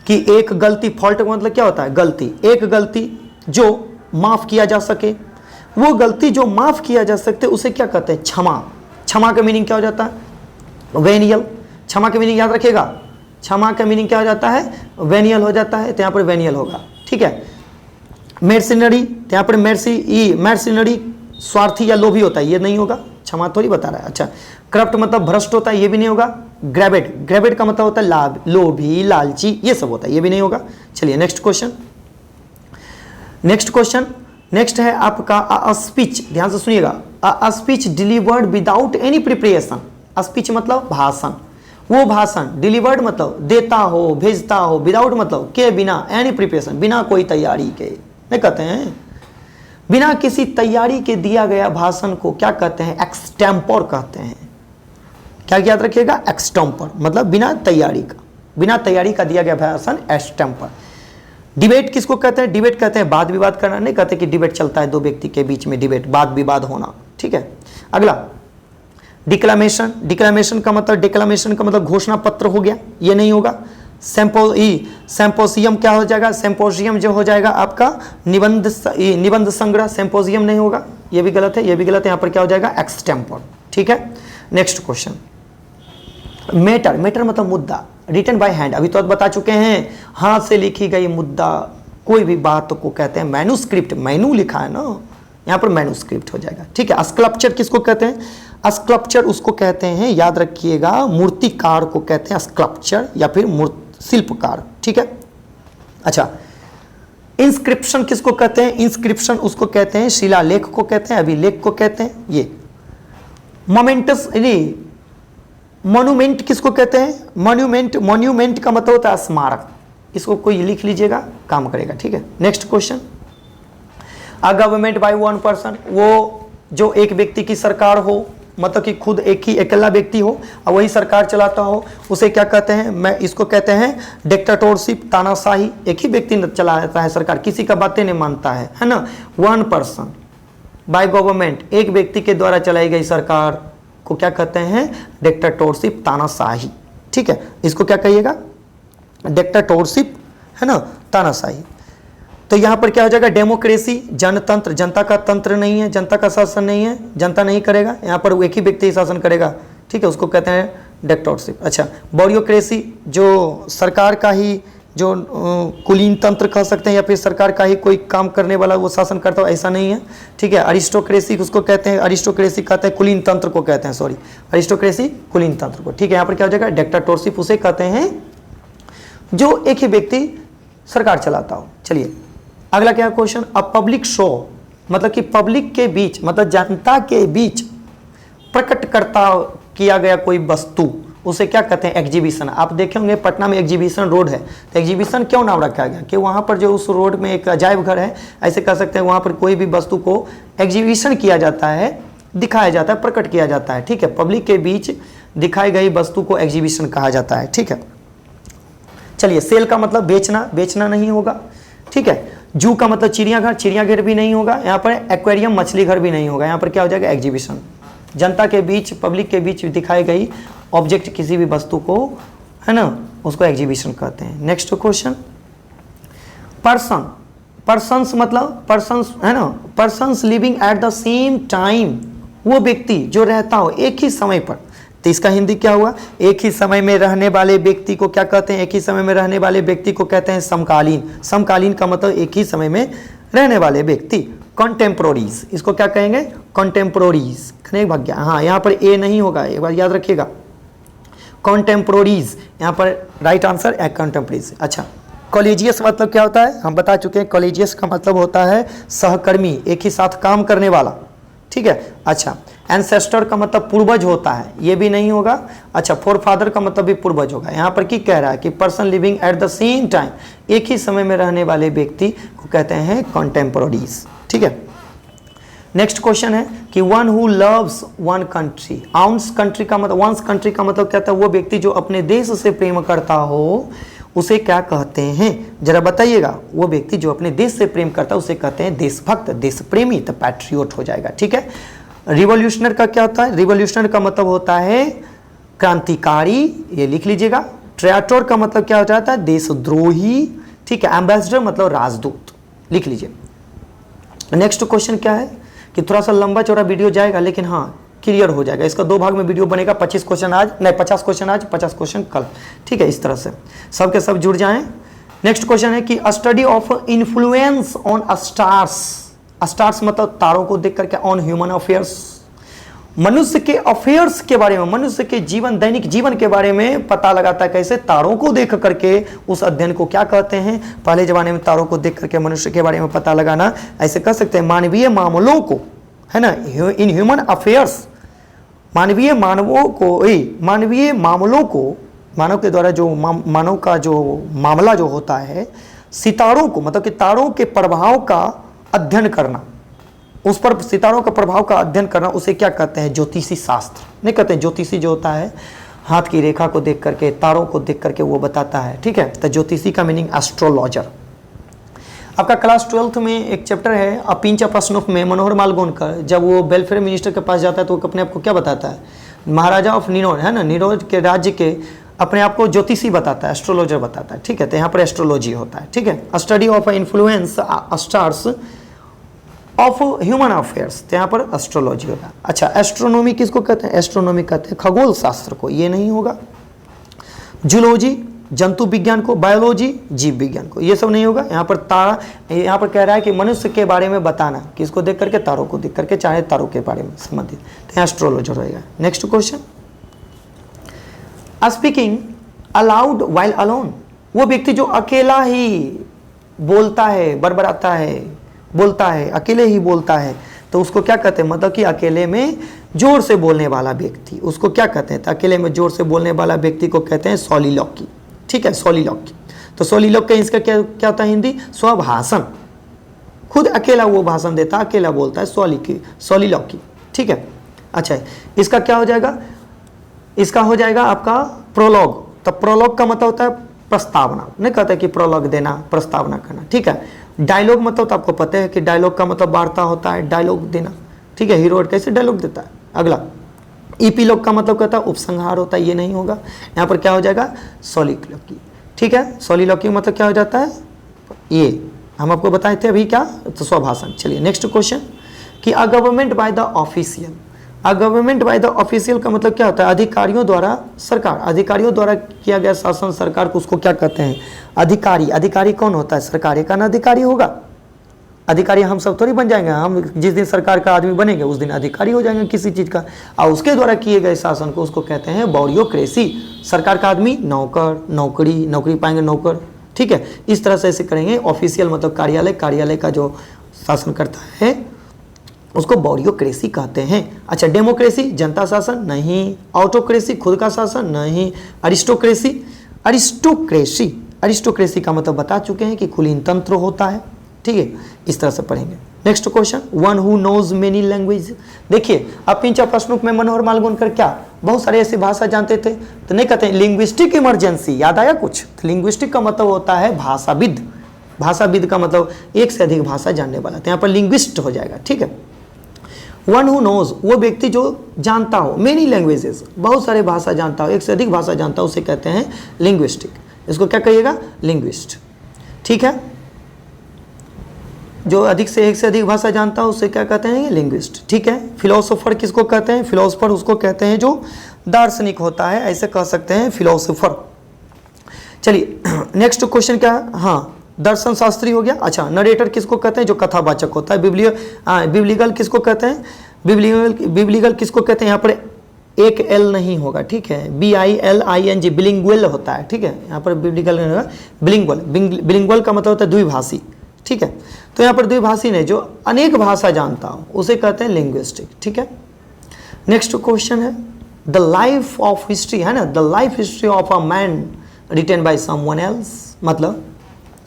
कि एक गलती, फॉल्ट का मतलब क्या होता है? गलती, एक गलती जो माफ किया जा सके, वो गलती जो माफ किया जा सकते उसे क्या कहते हैं? क्षमा। क्षमा का मीनिंग क्या हो जाता है? वेनियल। क्षमा का मीनिंग याद रखिएगा, क्षमा का मीनिंग क्या हो जाता है? वेनियल हो जाता है, तो यहाँ पर वेनियल होगा, ठीक है। मेर्सिनरी, तो यहाँ पर मेर्सिनरी स्वार्थी या लोभी होता है, ये नहीं होगा, क्षमा थोड़ी बता रहा है। अच्छा, करप्ट मतलब भ्रष्ट होता है, ये भी नहीं होगा। ग्रेविड, ग्रेविड का मतलब होता है लाभ, लोभी, लालची, ये सब होता है, ये भी नहीं होगा। चलिए next question, next question, next है आपका अ स्पीच, ध्यान से सुनिएगा। A speech delivered without any preparation, speech मतलब भाषण, वो भाषण, डिलीवर्ड मतलब देता हो, भेजता हो, विदाउट मतलब के बिना, एनी प्रिपरेशन बिना कोई तैयारी के, नहीं कहते हैं, बिना किसी तैयारी के दिया गया भाषण को क्या कहते हैं? एक्सटेम्पर कहते हैं। क्या याद रखिएगा? एक्सटेम्पर मतलब बिना तैयारी का, बिना तैयारी का दिया गया भाषण एक्सटेम्पर। डिबेट किसको कहते हैं? डिबेट कहते हैं वाद विवाद करना, नहीं कहते कि डिबेट चलता है दो व्यक्ति के बीच में, डिबेट वाद विवाद होना, ठीक है। अगला डिक्लामेशन, डिक्लामेशन का मतलब घोषणा पत्र हो गया, ये नहीं होगा। सेम्पोजियम क्या हो जाएगा? सेम्पोजियम जो हो जाएगा आपका निबंध संग्रह, सेम्पोजियम नहीं होगा, ये भी गलत है, ये भी गलत है। यहाँ पर क्या हो जाएगा? एक्सटेम्पर, ठीक है। नेक्स्ट क्वेश्चन, मैटर, मैटर मतलब मुद्दा, रिटन बाय हैंड, अभी तो आप बता चुके हैं, हाथ से लिखी गई मुद्दा, कोई भी बात को कहते हैं मैन्यूस्क्रिप्ट, मैनू लिखा है ना, यहाँ पर मैन्यूस्क्रिप्ट हो जाएगा, ठीक है। स्कल्पचर किसको कहते हैं? स्कल्पचर उसको कहते हैं, याद रखिएगा, मूर्तिकार को कहते हैं स्कल्पचर या फिर शिल्पकार, ठीक है। अच्छा, इंस्क्रिप्शन किसको कहते हैं? इंस्क्रिप्शन उसको कहते हैं शिलालेख को कहते हैं, अभिलेख को कहते हैं। ये मोमेंटस, मॉन्यूमेंट किसको कहते हैं? मॉन्यूमेंट, मॉन्यूमेंट का मतलब होता है स्मारक, इसको कोई लिख लीजिएगा, काम करेगा, ठीक है। Next question, a government by one person, वो जो एक व्यक्ति की सरकार हो, मतलब कि खुद एक ही अकेला व्यक्ति हो और वही सरकार चलाता हो, उसे क्या कहते हैं? मैं इसको कहते हैं डिक्टेटरशिप, तानाशाही, एक ही व्यक्ति चलाता है सरकार, किसी का बातें नहीं मानता है ना। वन पर्सन बाय गवर्नमेंट, एक व्यक्ति के द्वारा चलाई गई सरकार को क्या कहते हैं? डिक्टेटरशिप, तानाशाही, ठीक है। इसको क्या कहिएगा? डिक्टेटरशिप, है ना, तानाशाही। तो यहाँ पर क्या हो जाएगा? डेमोक्रेसी, जनतंत्र, जनता का तंत्र नहीं है, जनता का शासन नहीं है, जनता नहीं करेगा, यहाँ पर एक ही व्यक्ति शासन करेगा, ठीक है, उसको कहते हैं डिक्टेटरशिप। अच्छा, ब्यूरोक्रेसी, जो सरकार का ही जो कुलीन तंत्र कह सकते हैं, या फिर सरकार का ही कोई काम करने वाला वो शासन करता हो, ऐसा नहीं है, ठीक है। अरिस्टोक्रेसी उसको कहते हैं, अरिस्टोक्रेसी कहते हैं कुलीन तंत्र को कहते हैं, सॉरी, अरिस्टोक्रेसी कुलीन तंत्र को, ठीक है। यहाँ पर क्या हो जाएगा? डिक्टेटरशिप उसे कहते हैं जो एक ही व्यक्ति सरकार चलाता हो। चलिए अगला क्या क्वेश्चन, अ पब्लिक शो, मतलब कि पब्लिक के बीच, मतलब जनता के बीच प्रकट करता किया गया कोई वस्तु, उसे क्या कहते हैं? एग्जीबिशन। आप देखे होंगे पटना में एग्जीबिशन रोड है, तो एग्जीबिशन क्यों नाम रखा गया? कि वहाँ पर जो उस रोड में एक अजायब घर है, ऐसे कह सकते हैं, वहाँ पर कोई भी वस्तु को एग्जीबिशन किया जाता है, दिखाया जाता है, प्रकट किया जाता है, ठीक है। पब्लिक के बीच दिखाई गई वस्तु को एग्जीबिशन कहा जाता है, ठीक है। चलिए, सेल का मतलब बेचना, बेचना नहीं होगा, ठीक है। जू का मतलब चिड़ियाघर, चिड़ियाघर भी नहीं होगा, यहाँ पर एक्वेरियम, मछली घर भी नहीं होगा, यहाँ पर क्या हो जाएगा? एग्जीबिशन। जनता के बीच, पब्लिक के बीच दिखाई गई ऑब्जेक्ट, किसी भी वस्तु को, है ना, उसको एग्जीबिशन कहते हैं। नेक्स्ट क्वेश्चन, पर्सन, पर्सन्स मतलब पर्सन्स, है ना, persons living at the same time, वो व्यक्ति जो रहता हो एक ही समय पर, तो इसका हिंदी क्या हुआ? एक ही समय में रहने वाले व्यक्ति को क्या कहते हैं? एक ही समय में रहने वाले व्यक्ति को कहते हैं समकालीन। समकालीन का मतलब एक ही समय में रहने वाले व्यक्ति। कॉन्टेम्पोररीज, इसको क्या कहेंगे? कॉन्टेम्पोररीज, भाग गया, हाँ, यहाँ पर ए नहीं होगा, एक बार याद रखिएगा, कॉन्टेम्पोररीज, यहाँ पर राइट आंसर है कॉन्टेम्पोररीज। अच्छा, कॉलेजियस मतलब क्या होता है? हम बता चुके हैं, कॉलेजियस का मतलब होता है सहकर्मी, एक ही साथ काम करने वाला, ठीक है। अच्छा, एंसेस्टर का मतलब पूर्वज होता है, ये भी नहीं होगा। अच्छा, फोरफादर का मतलब भी पूर्वज होगा। यहाँ पर क्या कह रहा है कि person living at the same time, एक ही समय में रहने वाले व्यक्ति को कहते हैं कॉन्टेम्पोररीज, ठीक है। नेक्स्ट क्वेश्चन है कि one who loves one country, ounce country का मतलब, वंस कंट्री का मतलब क्या था, वो व्यक्ति जो अपने देश से प्रेम करता हो उसे क्या कहते हैं, जरा बताइएगा। वो व्यक्ति जो अपने देश से प्रेम करता है उसे कहते हैं देशभक्त, देश प्रेमी, तो पैट्रियोट हो जाएगा, ठीक है। रिवॉल्यूशनर का क्या होता है, रिवॉल्यूशनर का मतलब होता है क्रांतिकारी, ये लिख लीजिएगा। ट्रैटोर का मतलब क्या हो जाता है, देशद्रोही, ठीक है। एम्बेसडर मतलब राजदूत, लिख लीजिए। नेक्स्ट क्वेश्चन क्या है कि थोड़ा सा लंबा चौड़ा वीडियो जाएगा, लेकिन हाँ क्लियर हो जाएगा। इसका 2 भाग में वीडियो बनेगा, 25 क्वेश्चन आज, नहीं 50 क्वेश्चन आज, 50 क्वेश्चन कल, ठीक है। इस तरह से सब के सब जुड़ जाएं। नेक्स्ट क्वेश्चन है कि study of influence on stars, stars मतलब तारों को देख करके, ऑन ह्यूमन अफेयर्स, मनुष्य के अफेयर्स के बारे में, मनुष्य के जीवन, दैनिक जीवन के बारे में पता लगाता है कैसे, तारों को देख करके उस अध्ययन को क्या कहते हैं। पहले जमाने में तारों को देख करके मनुष्य के बारे में पता लगाना, ऐसे कह सकते हैं मानवीय मामलों को, है ना, इन ह्यूमन अफेयर्स, मानवीय मानवों को, मानवीय मामलों को, मानव के द्वारा जो मानव का जो मामला जो होता है, सितारों को मतलब कि तारों के प्रभाव का अध्ययन करना, उस पर सितारों का प्रभाव का अध्ययन करना, उसे क्या कहते हैं, ज्योतिषी शास्त्र। नहीं कहते हैं, ज्योतिषी जो होता है हाथ की रेखा को देख करके, तारों को देख करके वो बताता है, ठीक है। तो ज्योतिषी का मीनिंग एस्ट्रोलॉजर। आपका क्लास 12th में एक चैप्टर है अ पिंच ऑफ स्नोफ में मनोहर मालगोनकर, जब वो वेलफेयर मिनिस्टर के पास जाता है तो वो अपने आप को क्या बताता है, महाराजा ऑफ निरोध, है ना, निरोध के राज्य के अपने आप को ज्योतिषी बताता है, एस्ट्रोलॉजर बताता है, ठीक है। तो यहाँ पर एस्ट्रोलॉजी होता है, ठीक है। Study of influence stars of human affairs, तो यहाँ पर एस्ट्रोलॉजी होगा। अच्छा, एस्ट्रोनॉमी किसको कहते हैं, एस्ट्रोनॉमी कहते हैं खगोल शास्त्र को, ये नहीं होगा। जूलॉजी जंतु विज्ञान को, बायोलॉजी जीव विज्ञान को, ये सब नहीं होगा। यहाँ पर तारा, यहाँ पर कह रहा है कि मनुष्य के बारे में बताना, किसको देख करके, तारों को देख करके, चाहे तारों के बारे में संबंधित, तो यहाँ एस्ट्रोलॉजर रहेगा। Next question, speaking allowed while alone, वो व्यक्ति जो अकेला ही बोलता है, बड़बड़ाता है, बोलता है, अकेले ही बोलता है, तो उसको क्या कहते हैं, मतलब कि अकेले में जोर से बोलने वाला व्यक्ति, उसको क्या कहते हैं, तो अकेले में जोर से बोलने वाला व्यक्ति को कहते हैं सोलिलोक्वी, ठीक है, सोलिलोक्वी। तो सोलिलोक्वी इसका क्या होता है हिंदी, स्वभाषण, खुद अकेला वो भाषण देता है, अकेला बोलता है, सोलिलोक्वी, ठीक है। अच्छा, इसका क्या हो जाएगा, इसका हो जाएगा आपका प्रोलॉग। तो प्रोलॉग का मतलब होता है प्रस्तावना, नहीं कहते कि प्रोलॉग देना, प्रस्तावना करना, ठीक है। डायलॉग मतलब तो आपको पता है कि डायलॉग का मतलब वार्ता होता है, डायलॉग देना, ठीक है। हीरो कैसे डायलॉग देता है। अगला ईपीलॉग का मतलब कहता है उपसंहार होता है, ये नहीं होगा। यहाँ पर क्या हो जाएगा, सोलिलोक्वी, ठीक है। सोलिलोक्वी मतलब क्या हो जाता है, ये हम आपको बताए थे अभी क्या, तो स्वभाषण। चलिए नेक्स्ट क्वेश्चन कि a government by the official, a government by the official का मतलब क्या होता है, अधिकारियों द्वारा, सरकार, अधिकारियों द्वारा किया गया शासन, सरकार को उसको क्या कहते हैं, अधिकारी। अधिकारी कौन होता है, सरकार का अधिकारी होगा। अधिकारी हम सब थोड़ी बन जाएंगे, हम जिस दिन सरकार का आदमी बनेंगे उस दिन अधिकारी हो जाएंगे किसी चीज़ का, और उसके द्वारा किए गए शासन को उसको कहते हैं ब्यूरोक्रेसी। सरकार का आदमी नौकर, नौकरी पाएंगे नौकर, ठीक है। इस तरह से ऐसे करेंगे। ऑफिशियल मतलब कार्यालय, कार्यालय का जो शासन करता है उसको ब्यूरोक्रेसी कहते हैं। अच्छा, डेमोक्रेसी जनता शासन नहीं, ऑटोक्रेसी खुद का शासन नहीं, अरिस्टोक्रेसी, अरिस्टोक्रेसी का मतलब बता चुके हैं कि कुलीन तंत्र होता है, ठीक है। इस तरह से पढ़ेंगे। Next question, one who knows many language. देखिए अब पिंच ऑफ स्नूप में मनोहर मालगोनकर क्या बहुत सारे ऐसी भाषा जानते थे, तो नहीं कहते लिंग्विस्टिक इमरजेंसी, याद आया कुछ। तो लिंग्विस्टिक का मतलब होता है भाषाविद, भाषाविद का मतलब एक से अधिक भाषा जानने वाला, तो यहाँ पर लिंग्विस्ट हो जाएगा, ठीक है। वन हु नोज, वो व्यक्ति जो जानता हो, मेनी लैंग्वेजेस, बहुत सारे भाषा जानता हो, एक से अधिक भाषा जानता हो, उसे कहते हैं लिंग्विस्टिक। इसको क्या कहिएगा, लिंग्विस्ट, ठीक है। जो अधिक से एक से अधिक भाषा जानता हो उसे क्या कहते हैं, लिंग्विस्ट, ठीक है। फिलोसोफर किसको कहते हैं, फिलोसोफर उसको कहते हैं जो दार्शनिक होता है, ऐसे कह सकते हैं फिलोसोफर। चलिए नेक्स्ट क्वेश्चन क्या है, हाँ दर्शन शास्त्री हो गया। अच्छा, नरेटर किसको कहते हैं, जो कथावाचक होता है। बिब्लिकल किसको कहते हैं, बिब्लिकल किसको कहते हैं, यहाँ पर एक एल नहीं होगा, ठीक है, BILING, बिलिंगुअल होता है, ठीक है। यहाँ पर बिब्लिकल नहीं होगा, बिलिंगुअल। बिलिंगुअल का मतलब होता है द्विभाषी, ठीक है। तो यहाँ पर द्विभाषी ने जो अनेक भाषा जानता हो उसे कहते हैं लिंग्विस्टिक, ठीक है। नेक्स्ट क्वेश्चन है द लाइफ ऑफ हिस्ट्री, है ना, the life history of a man written by someone else. मतलब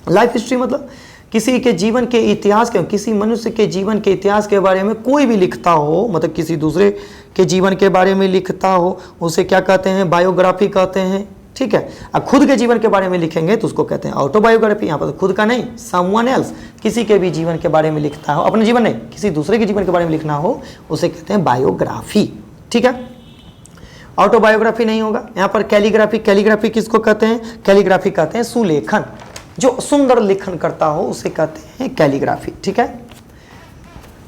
लाइफ हिस्ट्री मतलब किसी के जीवन के इतिहास के, किसी मनुष्य के जीवन के इतिहास के बारे में कोई भी लिखता हो, मतलब किसी दूसरे के जीवन के बारे में लिखता हो, उसे क्या कहते हैं? बायोग्राफी कहते हैं। ठीक है, अब खुद के जीवन के बारे में लिखेंगे तो उसको कहते हैं ऑटोबायोग्राफी। यहाँ पर खुद का नहीं, समवन एल्स, किसी के भी जीवन के बारे में लिखता हो, अपने जीवन नहीं, किसी दूसरे के जीवन के बारे में लिखना हो, उसे कहते हैं बायोग्राफी। ठीक है, ऑटोबायोग्राफी नहीं होगा। यहाँ पर कैलीग्राफी, कैलीग्राफी किसको कहते हैं? कैलीग्राफी कहते हैं सुलेखन, जो सुंदर लेखन करता हो उसे कहते हैं कैलीग्राफी। ठीक है,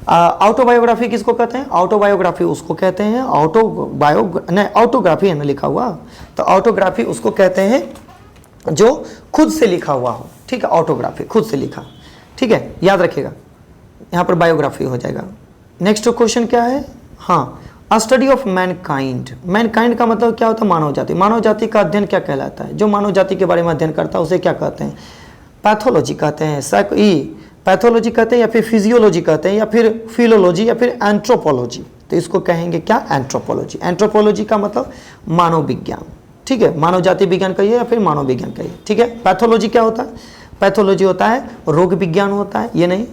ऑटोबायोग्राफी किसको कहते हैं? ऑटोबायोग्राफी उसको कहते हैं, ऑटोग्राफी है ना लिखा हुआ, तो ऑटोग्राफी उसको कहते हैं जो खुद से लिखा हुआ हो। ठीक है, ऑटोग्राफी खुद से लिखा। ठीक है, याद रखिएगा, यहाँ पर बायोग्राफी हो जाएगा। नेक्स्ट क्वेश्चन क्या है? हाँ, अ स्टडी ऑफ मैनकाइंड। मैनकाइंड का मतलब क्या होता है? मानव जाति। मानव जाति का अध्ययन क्या कहलाता है? जो मानव जाति के बारे में अध्ययन करता है उसे क्या कहते हैं? पैथोलॉजी कहते हैं, पैथोलॉजी कहते हैं, या फिर फिजियोलॉजी कहते हैं, या फिर फिलोलॉजी, या फिर एंथ्रोपोलॉजी। तो इसको कहेंगे क्या? एंथ्रोपोलॉजी। एंथ्रोपोलॉजी का मतलब मानव विज्ञान। ठीक है, मानव जाति विज्ञान कहिए या फिर मानव विज्ञान कहिए। ठीक है, पैथोलॉजी क्या होता है? पैथोलॉजी होता है रोग विज्ञान होता है, ये नहीं,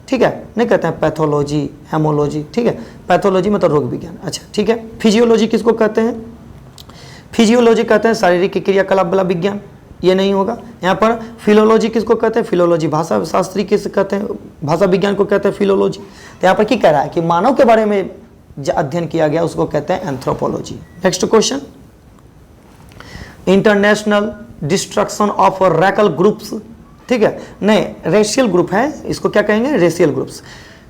ठीक है, नहीं कहते हैं पैथोलॉजी, हेमोलॉजी। ठीक है, पैथोलॉजी मतलब रोग विज्ञान। अच्छा, ठीक है, फिजियोलॉजी किसको कहते हैं? फिजियोलॉजी कहते हैं शारीरिक क्रियाकलाप वाला विज्ञान, ये नहीं होगा। यहाँ पर फिलोलॉजी किसको कहते हैं? फिलोलॉजी भाषा शास्त्री किसे कहते हैं? भाषा विज्ञान को कहते हैं फिलोलॉजी। तो यहाँ पर क्या कह रहा है कि मानव के बारे में अध्ययन किया गया उसको कहते हैं anthropology. Next question, international destruction of racial groups. ठीक है, नहीं, रेशियल ग्रुप है, इसको क्या कहेंगे? Racial groups.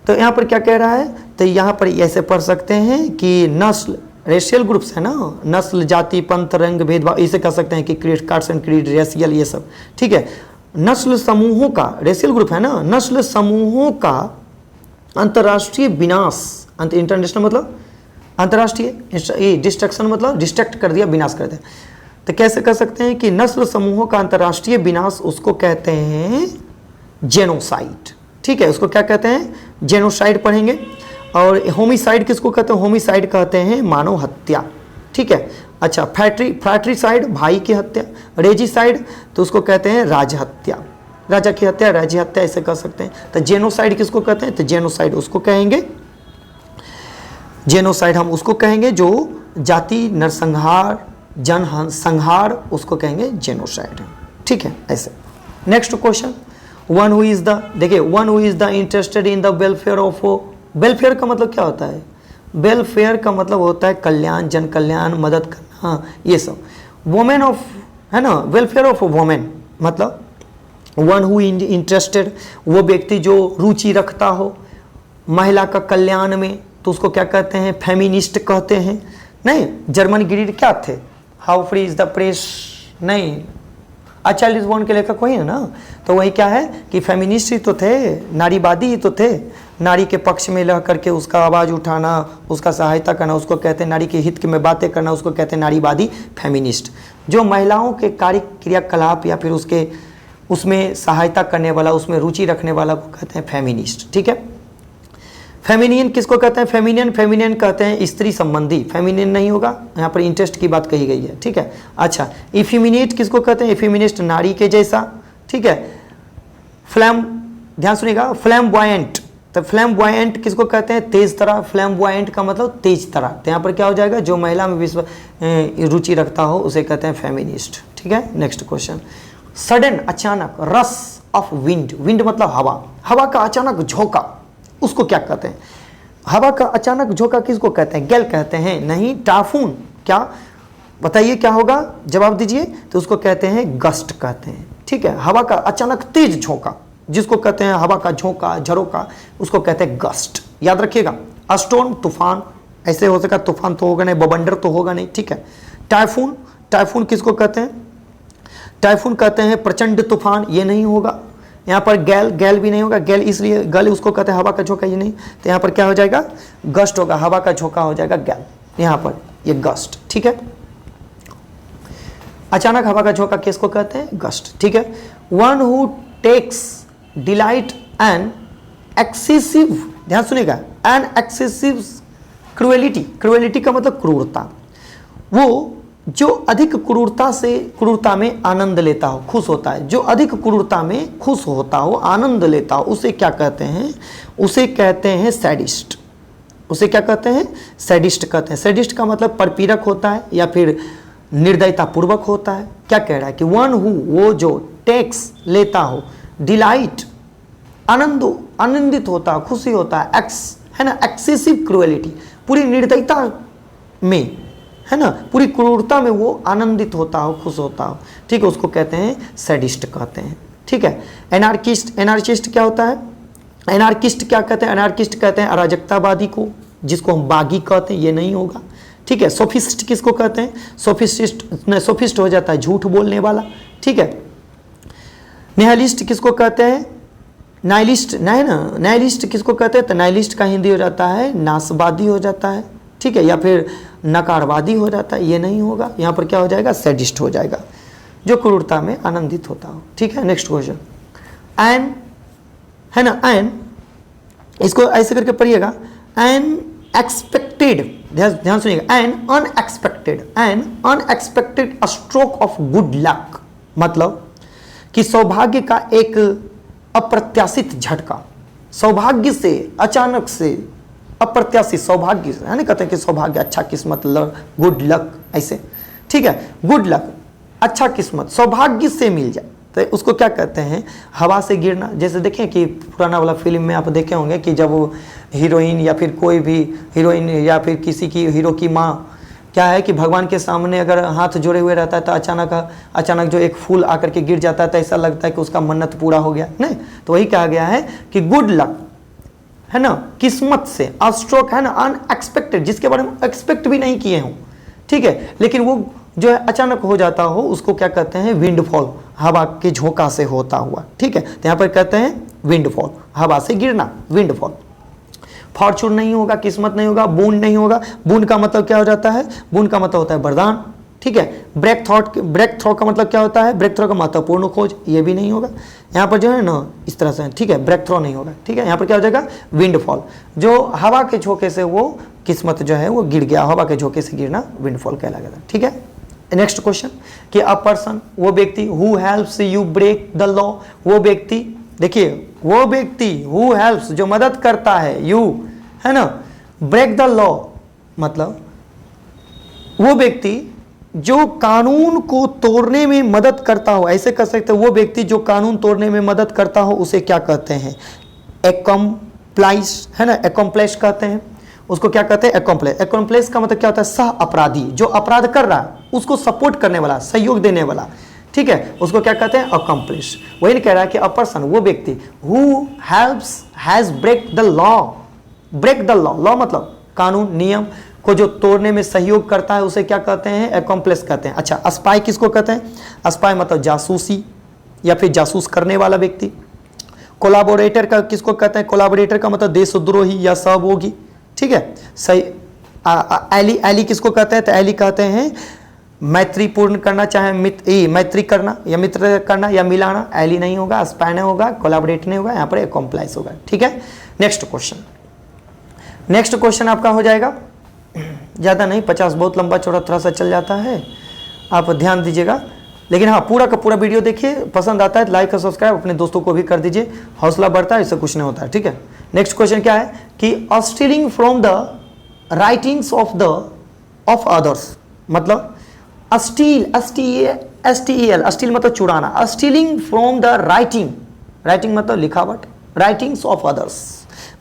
तो यहाँ पर क्या कह रहा है? तो यहाँ पर ऐसे पढ़ सकते हैं कि नस्ल, रेशियल ग्रुप्स है ना, नस्ल, जाति, पंथ, रंग, भेदभाव, इसे कह सकते हैं कि creed, caste and creed, racial, ये सब। ठीक है, नस्ल समूहों का, रेशियल ग्रुप है ना, नस्ल समूहों का अंतर्राष्ट्रीय विनाश, इंटरनेशनल मतलब अंतर्राष्ट्रीय, डिस्ट्रक्शन मतलब डिस्ट्रक्ट कर दिया, विनाश कर दिया। तो कैसे कर सकते हैं कि नस्ल समूहों का अंतर्राष्ट्रीय विनाश, उसको कहते हैं जेनोसाइड। ठीक है, उसको क्या कहते हैं? जेनोसाइड पढ़ेंगे। और होमिसाइड किसको कहते हैं? होमिसाइड कहते हैं मानव हत्या। ठीक है, अच्छा, फ्रैट्रिसाइड भाई की हत्या, रेजिसाइड तो उसको कहते हैं राजहत्या, राजा की हत्या, राज्य हत्या, ऐसे कह सकते हैं। तो जेनोसाइड किसको कहते हैं? तो जेनोसाइड उसको कहेंगे, जेनोसाइड हम उसको कहेंगे जो जाति नरसंहार, जन संहार, उसको कहेंगे जेनोसाइड। ठीक है, ऐसे। Next question, one who is the, देखिए, one who is the interested in the welfare of, welfare का मतलब क्या होता है? वेलफेयर का मतलब होता है कल्याण, जन कल्याण, मदद करना, ये सब। वुमेन ऑफ, है ना, वेलफेयर ऑफ वुमेन मतलब वन हु इंटरेस्टेड, वो व्यक्ति जो रुचि रखता हो महिला का कल्याण में, तो उसको क्या कहते हैं? फेमिनिस्ट कहते हैं। नहीं, जर्मन ग्रीड क्या थे? How free is the press, नहीं, अ चाइल्ड इज बोर्न के लेखक वही है ना, तो वही क्या है कि फेमिनिस्ट ही तो थे, नारीवादी ही तो थे, नारी के पक्ष में रह करके उसका आवाज़ उठाना, उसका सहायता करना, उसको कहते हैं नारी के हित में बातें करना, उसको कहते हैं नारीवादी, फेमिनिस्ट। जो महिलाओं के कार्य क्रियाकलाप या फिर उसमें सहायता करने वाला, उसमें रुचि रखने वाला को कहते हैं फेमिनिस्ट। ठीक है, फेमिनियन किसको कहते हैं? फेमिनियन कहते हैं स्त्री संबंधी, फेमिनियन नहीं होगा, यहाँ पर इंटरेस्ट की बात कही गई है। ठीक है, अच्छा, इफिमिनेट किसको कहते हैं? इफिमिनेस्ट नारी के जैसा। ठीक है, फ्लैम, ध्यान सुनिएगा, फ्लैम्बॉयंट, तो फ्लैम्बॉयंट किसको कहते हैं? तेज तरह, फ्लैम्बॉयंट का मतलब तेज तरह। तो यहाँ पर क्या हो जाएगा? जो महिला में रुचि रखता हो उसे कहते हैं फेमिनिस्ट। ठीक है, नेक्स्ट क्वेश्चन, सडन, अचानक, रस ऑफ विंड, विंड मतलब हवा, हवा का अचानक झोंका, उसको क्या कहते हैं? हवा का अचानक झोंका किसको कहते हैं? गैल कहते हैं, नहीं, टाफून, क्या बताइए क्या होगा? जवाब दीजिए। तो उसको कहते हैं गस्ट कहते हैं। ठीक है, हवा का अचानक तेज झोंका जिसको कहते हैं हवा का झोंका, झरोका, उसको कहते हैं गस्ट। याद रखिएगा, अस्टोर्म तूफान, ऐसे हो सका तूफान तो होगा नहीं, बवंडर तो होगा नहीं। ठीक है, टाइफून, टाइफून किसको कहते हैं? टाइफून कहते हैं प्रचंड तूफान, ये नहीं होगा। यहाँ पर गैल, गैल भी नहीं होगा, गैल इसलिए गल उसको कहते हैं हवा का झोंका, ये नहीं। तो यहाँ पर क्या हो जाएगा? गस्ट होगा, हवा का झोंका हो जाएगा गैल, यहाँ पर ये गस्ट। ठीक है, अचानक हवा का झोंका किसको कहते हैं? गस्ट। ठीक है, one who takes delight and excessive, ध्यान सुनिएगा, एंड एक्सेसिव क्रुएलिटी, क्रुएलिटी का मतलब क्रूरता, वो जो अधिक क्रूरता में आनंद लेता हो, खुश होता है, जो अधिक क्रूरता में खुश होता हो, आनंद लेता हो, उसे क्या कहते हैं? उसे कहते हैं सैडिस्ट। उसे क्या कहते हैं? सैडिस्ट कहते हैं। सैडिस्ट का मतलब परपीड़क होता है या फिर निर्दयता पूर्वक होता है। क्या कह रहा है कि वन हु, वो जो टेक्स लेता हो, डिलाइट आनंदित होता है, खुशी होता है, है ना, एक्सेसिव क्रूएलिटी, पूरी निर्दयता में, है ना, पूरी क्रूरता में वो आनंदित होता हो, खुश होता हो, ठीक है, उसको कहते हैं सैडिस्ट कहते हैं। ठीक है। एनार्किस्ट क्या होता है? एनार्किस्ट क्या कहते हैं? एनार्किस्ट कहते हैं अराजकतावादी को, जिसको हम बागी कहते हैं, ये नहीं होगा। ठीक है। सोफिस्ट किसको कहते हैं? सोफिस्ट हो जाता है झूठ बोलने वाला। ठीक है। निहिलिस्ट किसको कहते हैं? नाइलिस्ट किसको कहते हैं? तो नाइलिस्ट का हिंदी हो जाता है नाशवादी हो जाता है। ठीक है, या फिर नकारवादी हो जाता है, ये नहीं होगा। यहाँ पर क्या हो जाएगा? सैडिस्ट हो जाएगा, जो क्रूरता में आनंदित होता हो। ठीक है। नेक्स्ट क्वेश्चन, एन, है ना, एन, इसको ऐसे करके पढ़िएगा, एन एक्सपेक्टेड, ध्यान सुनिएगा, N unexpected stroke of good luck, मतलब कि सौभाग्य का एक अप्रत्याशित झटका, सौभाग्य से अचानक से अप्रत्याशित सौभाग्य, है ना, कहते हैं कि सौभाग्य, अच्छा किस्मत, गुड लक, ऐसे। ठीक है, गुड लक, अच्छा किस्मत, सौभाग्य से मिल जाए, तो उसको क्या कहते हैं? हवा से गिरना। जैसे देखें कि पुराना वाला फिल्म में आप देखे होंगे कि जब वो हीरोइन या फिर कोई भी हीरोइन या फिर किसी की हीरो की माँ, क्या है कि भगवान के सामने अगर हाथ जोड़े हुए रहता है तो अचानक जो एक फूल आकर के गिर जाता है तो ऐसा लगता है कि उसका मन्नत पूरा हो गया, नहीं? तो वही कहा गया है कि गुड लक, है ना, किस्मत से, स्ट्रोक, है ना, अनएक्सपेक्टेड, जिसके बारे में एक्सपेक्ट भी नहीं किए हों। ठीक है, लेकिन वो जो है अचानक हो जाता हो, उसको क्या कहते हैं? विंडफॉल, हवा के झोंका से होता हुआ। ठीक है, तो यहाँ पर कहते हैं विंडफॉल, हवा से गिरना, विंडफॉल। फॉर्चून नहीं होगा, किस्मत नहीं होगा, बूंद नहीं होगा। बूंद का मतलब क्या हो जाता है? बूंद का मतलब होता है वरदान। ठीक है। ब्रेक थ्रो का मतलब क्या होता है? ब्रेक थ्रो का महत्वपूर्ण खोज, ये भी नहीं होगा। यहाँ पर जो है ना इस तरह से, ठीक है, ब्रेक थ्रो नहीं होगा। ठीक है, यहाँ पर क्या हो जाएगा? विंडफॉल, जो हवा के झोंके से वो किस्मत जो है वो गिर गया, हवा के झोंके से गिरना विंडफॉल कहलाएगा। ठीक है। नेक्स्ट क्वेश्चन कि अ पर्सन, वो व्यक्ति, who helps you break the law, वो व्यक्ति, देखिए, वो व्यक्ति हु हेल्प्स, जो मदद करता है, यू, है ना, ब्रेक द लॉ, मतलब वो व्यक्ति जो कानून को तोड़ने में मदद करता हो, ऐसे कर सकते हो, वो व्यक्ति जो कानून तोड़ने में मदद करता हो, उसे क्या कहते हैं? एक्कम्प्लाइज, है ना, एक्कम्प्लाइज कहते हैं उसको। क्या कहते हैं? एक्कम्प्लाइज। एक्कम्प्लाइज का मतलब क्या होता है? सह अपराधी, जो अपराध कर रहा है उसको सपोर्ट करने वाला, सहयोग देने वाला। ठीक है, उसको क्या कहते हैं? अकम्प्लिश। वही नहीं कह रहा है कि अ पर्सन, वो व्यक्ति, who helps has break the law, break the law, law मतलब कानून, नियम को जो तोड़ने में सहयोग करता है, उसे क्या कहते हैं? एक्कम्प्लिश कहते हैं। अच्छा, स्पाई किसको कहते हैं? स्पाई मतलब जासूसी या फिर जासूस करने वाला व्यक्ति। कोलाबोरेटर का किसको कहते हैं? कोलाबोरेटर का मतलब देशद्रोही या सहयोगी। ठीक है, सही। एली किसको कहते हैं? तो एली कहते हैं मैत्रीपूर्ण करना, चाहे मैत्री करना या मित्र करना या मिलाना। एली नहीं होगा, स्पाई होगा, कोलाबोरेट नहीं होगा, यहाँ पर एक्कम्प्लाइज होगा। ठीक है। नेक्स्ट क्वेश्चन आपका हो जाएगा, ज़्यादा नहीं, 50 बहुत लंबा चौड़ा थोड़ा सा चल जाता है, आप ध्यान दीजिएगा। लेकिन हाँ, पूरा का पूरा वीडियो देखिए, पसंद आता है लाइक और सब्सक्राइब अपने दोस्तों को भी कर दीजिए, हौसला बढ़ता है, इससे कुछ नहीं होता है। ठीक है। नेक्स्ट क्वेश्चन क्या है कि stealing from the writings of others, मतलब स्टील मतलब चुराना, स्टीलिंग फ्रॉम द राइटिंग मतलब लिखावट, राइटिंग्स ऑफ अदर्स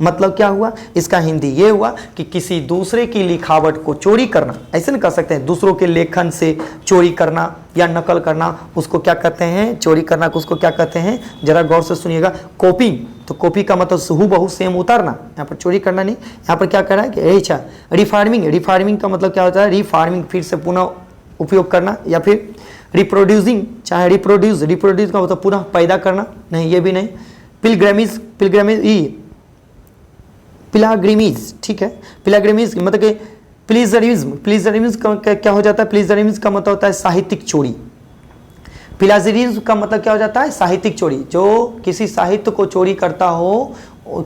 मतलब क्या हुआ? इसका हिंदी ये हुआ कि किसी दूसरे की लिखावट को चोरी करना, ऐसे नहीं कर सकते हैं, दूसरों के लेखन से चोरी करना या नकल करना, उसको क्या कहते हैं? चोरी करना को उसको क्या कहते हैं? जरा गौर से सुनिएगा। कॉपिंग, तो कॉपी का मतलब हूबहू सेम उतारना, यहाँ पर चोरी करना नहीं। यहाँ पर क्या कर रहा है कि अच्छा, रिफार्मिंग का मतलब क्या होता है? रिफार्मिंग, फिर से पुनः उपयोग करना, या फिर रिप्रोड्यूसिंग, चाहे रिप्रोड्यूस का मतलब पुनः पैदा करना, नहीं, ये भी नहीं। पिलाग्रिमीज, ठीक है, पिलाग्रिमीज मतलब कि प्लेजरिज्म का क्या हो जाता है? प्लेजरिज्म का मतलब होता है साहित्यिक चोरी। प्लेजरिज्म का मतलब क्या हो जाता है? साहित्यिक चोरी, जो किसी साहित्य को चोरी करता हो,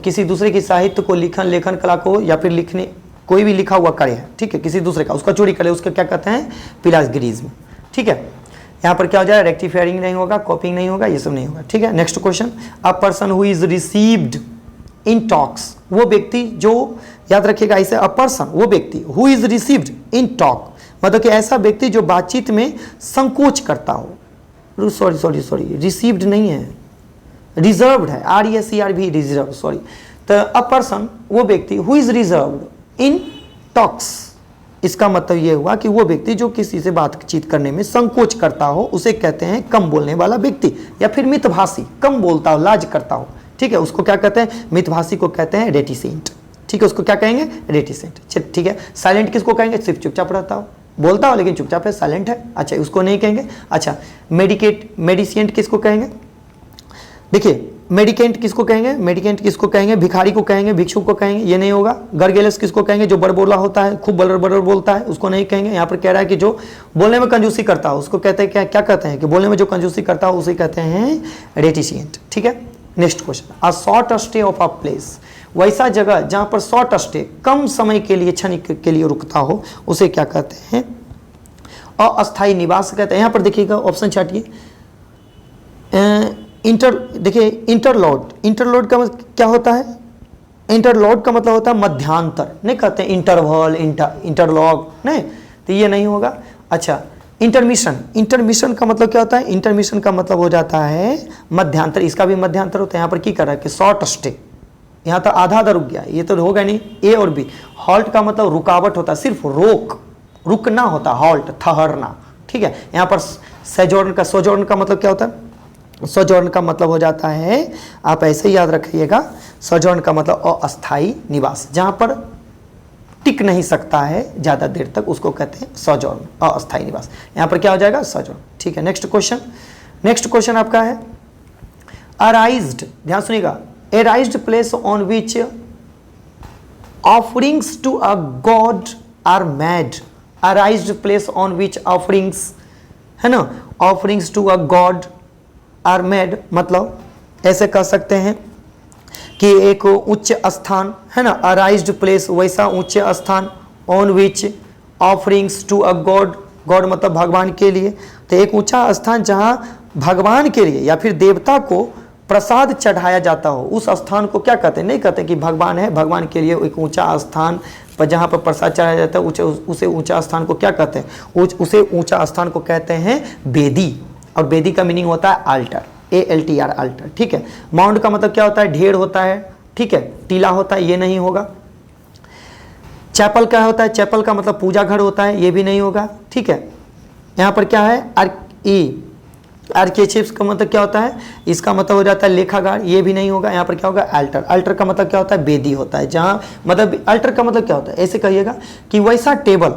किसी दूसरे की साहित्य को लेखन कला को या फिर लिखने कोई भी लिखा हुआ करे है, ठीक है, किसी दूसरे का, उसका चोरी करे, उसका क्या कहते हैं, प्लेगरिज्म, ठीक है। यहाँ पर क्या हो जाएगा, रेक्टिफायरिंग नहीं होगा, कॉपिंग नहीं होगा, ये सब नहीं होगा, ठीक है। Next question, a person who is received in talks, वो व्यक्ति जो, याद रखिएगा इसे, अ पर्सन वो व्यक्ति who is received in talk, मतलब कि ऐसा व्यक्ति जो बातचीत में संकोच करता हो, सॉरी रिसीव्ड नहीं है, रिजर्व्ड है, RESERV रिजर्व, सॉरी। तो अ पर्सन वो व्यक्ति who is reserved in talks, इसका मतलब ये हुआ कि वो व्यक्ति जो किसी से बातचीत करने में संकोच करता हो उसे कहते हैं कम बोलने वाला व्यक्ति, या फिर मितभाषी, कम बोलता हो, लाज करता हो, ठीक है, उसको क्या कहते हैं, मितभाषी को कहते हैं रेटिसेंट, ठीक है, उसको क्या कहेंगे, रेटिसेंट, ठीक है। साइलेंट किसको कहेंगे, सिर्फ चुपचाप रहता हो, बोलता हो लेकिन चुपचाप है, साइलेंट है, अच्छा, उसको नहीं कहेंगे। अच्छा, मेडिसेंट किसको कहेंगे, देखिए, मेडिकेंट किसको कहेंगे, मेडिकेंट किसको कहेंगे, भिखारी को कहेंगे, भिक्षुक को कहेंगे, ये नहीं होगा। गरगेलस किसको कहेंगे, जो बड़बोला होता है, खूब बड़बड़ बोलता है, उसको नहीं कहेंगे। यहाँ पर कह रहा है कि जो बोलने में कंजूसी करता हो उसको कहते हैं, क्या कहते हैं, कि बोलने में जो कंजूसी करता हो उसे कहते हैं रेटिसेंट, ठीक है। Next question, a short stay of a place, वैसा जगह जहाँ पर शॉर्ट स्टे, कम समय के लिए, क्षणिक के लिए रुकता हो, उसे क्या कहते हैं, अस्थायी निवास कहते हैं। यहाँ पर देखिएगा ऑप्शन छाटिए, देखिए इंटरलॉड का क्या होता है, इंटरलॉड का मतलब होता है मध्यांतर, नहीं कहते इंटरवल, इंटरलॉग, नहीं, तो ये नहीं होगा। अच्छा, इंटरमिशन का मतलब क्या होता है, इंटरमिशन का मतलब हो जाता है मध्यांतर, इसका भी मध्यांतर होता है। यहाँ पर क्या कर रहा है कि शॉर्ट स्टे, यहाँ तो आधा रुक गया, ये तो होगा नहीं, ए और बी। हॉल्ट का मतलब रुकावट होता है, सिर्फ रुकना होता, हॉल्ट ठहरना, ठीक है। यहाँ पर सोजोर्न का मतलब क्या होता है, सोजोर्न का मतलब हो जाता है, आप ऐसे ही याद रखिएगा, सोजोर्न का मतलब अस्थायी निवास, जहाँ पर टिक नहीं सकता है ज़्यादा देर तक, उसको कहते हैं सोजोर्न, अस्थायी निवास। यहाँ पर क्या हो जाएगा, सोजोर्न, ठीक है। नेक्स्ट क्वेश्चन आपका है अराइज्ड, ध्यान सुनिएगा, a raised place on which offerings to a god are made, a raised place on which offerings, है ना, offerings to a god are made, मतलब ऐसे कह सकते हैं कि एक उच्च स्थान, है ना, अराइज्ड प्लेस, वैसा उच्च स्थान, on which offerings to a god, god मतलब भगवान के लिए, तो एक ऊंचा स्थान जहां भगवान के लिए या फिर देवता को प्रसाद चढ़ाया जाता हो, उस स्थान को क्या कहते हैं, नहीं कहते कि भगवान है, भगवान के लिए एक ऊंचा स्थान पर जहाँ पर प्रसाद चढ़ाया जाता है, उसे ऊंचा स्थान को क्या कहते हैं, उसे ऊंचा स्थान को कहते हैं वेदी, और वेदी का मीनिंग होता है अल्टर, ALTR, अल्टर, ठीक है। माउंड का मतलब क्या होता है, ढेर होता है, ठीक है, टीला होता है, ये नहीं होगा। चैपल क्या होता है, चैपल का मतलब पूजा घर होता है, ये भी नहीं होगा, ठीक है। यहाँ पर क्या है, आर्किटेक्चर का मतलब क्या होता है, इसका मतलब हो जाता है लेखागार, ये भी नहीं होगा। यहाँ पर क्या होगा, अल्टर, अल्टर का मतलब क्या होता है, वेदी होता है, जहाँ मतलब अल्टर का मतलब क्या होता है, ऐसे कहिएगा कि वैसा टेबल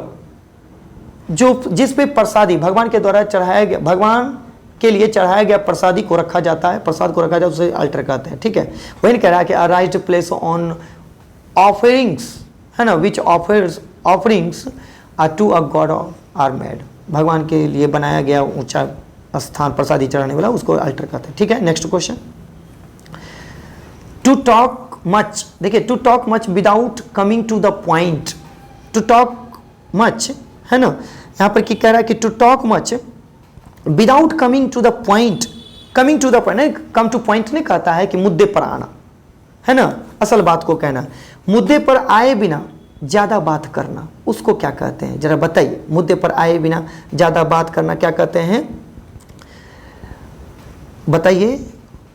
जो जिस पे प्रसादी भगवान के द्वारा चढ़ाया गया, भगवान के लिए चढ़ाया गया प्रसादी को रखा जाता है, प्रसाद को रखा जाता है, उसे अल्टर कहते हैं, ठीक है। वही कह रहा है कि अराइज्ड प्लेस ऑन ऑफरिंग्स, है ना, which offerings to a god are made, भगवान के लिए बनाया गया ऊंचा स्थान प्रसादी चढ़ाने वाला, उसको अल्टर कहते हैं, ठीक है। Next question, to talk much, देखिए, to talk much without coming to the point, to talk much, है ना, यहाँ पर क्या कह रहा है कि to talk much without coming to the point, coming to the point, come to point नहीं कहता है कि मुद्दे पर आना, है ना, असल बात को कहना, मुद्दे पर आए बिना ज़्यादा बात करना, उसको क्या कहते हैं, जरा बताइए, मुद्दे पर आए बिना ज़्यादा बात करना क्या कहते हैं, बताइए।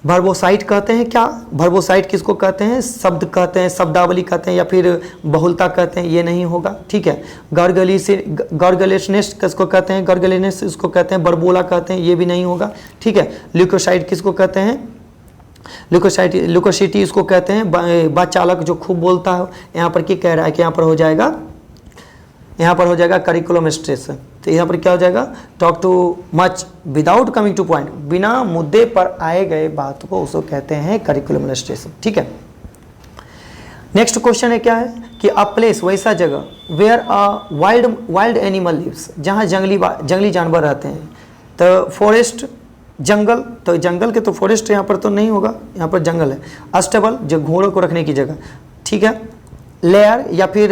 वर्बोसाइट कहते हैं क्या, वर्बोसाइट किसको कहते हैं, शब्द कहते हैं, शब्दावली कहते हैं, या फिर बहुलता कहते हैं, ये नहीं होगा, ठीक है। गॉर्गलेसनेस किसको कहते हैं, गॉर्गलेसनेस इसको कहते हैं, बड़बोला कहते हैं, ये भी नहीं होगा, ठीक है। ल्यूकोसाइट किसको कहते हैं, ल्यूकोसिटी इसको कहते हैं, बाचालक जो खूब बोलता है। यहाँ पर क्या कह रहा है कि यहाँ पर हो जाएगा करिकुलम स्ट्रेस, तो यहाँ पर क्या हो जाएगा, talk too much without coming two point, बिना मुद्दे पर आए गए बात को उसको कहते हैं करिकुलम स्ट्रेस, ठीक है। नेक्स्ट क्वेश्चन है क्या है कि अ प्लेस, वैसा जगह, where a wild animal lives, जहाँ जंगली जानवर रहते हैं, तो फॉरेस्ट, जंगल, तो जंगल के तो फॉरेस्ट यहाँ पर तो नहीं होगा, यहाँ पर जंगल है। अस्टेबल, जो घोड़ों को रखने की जगह, ठीक है। लेयर या फिर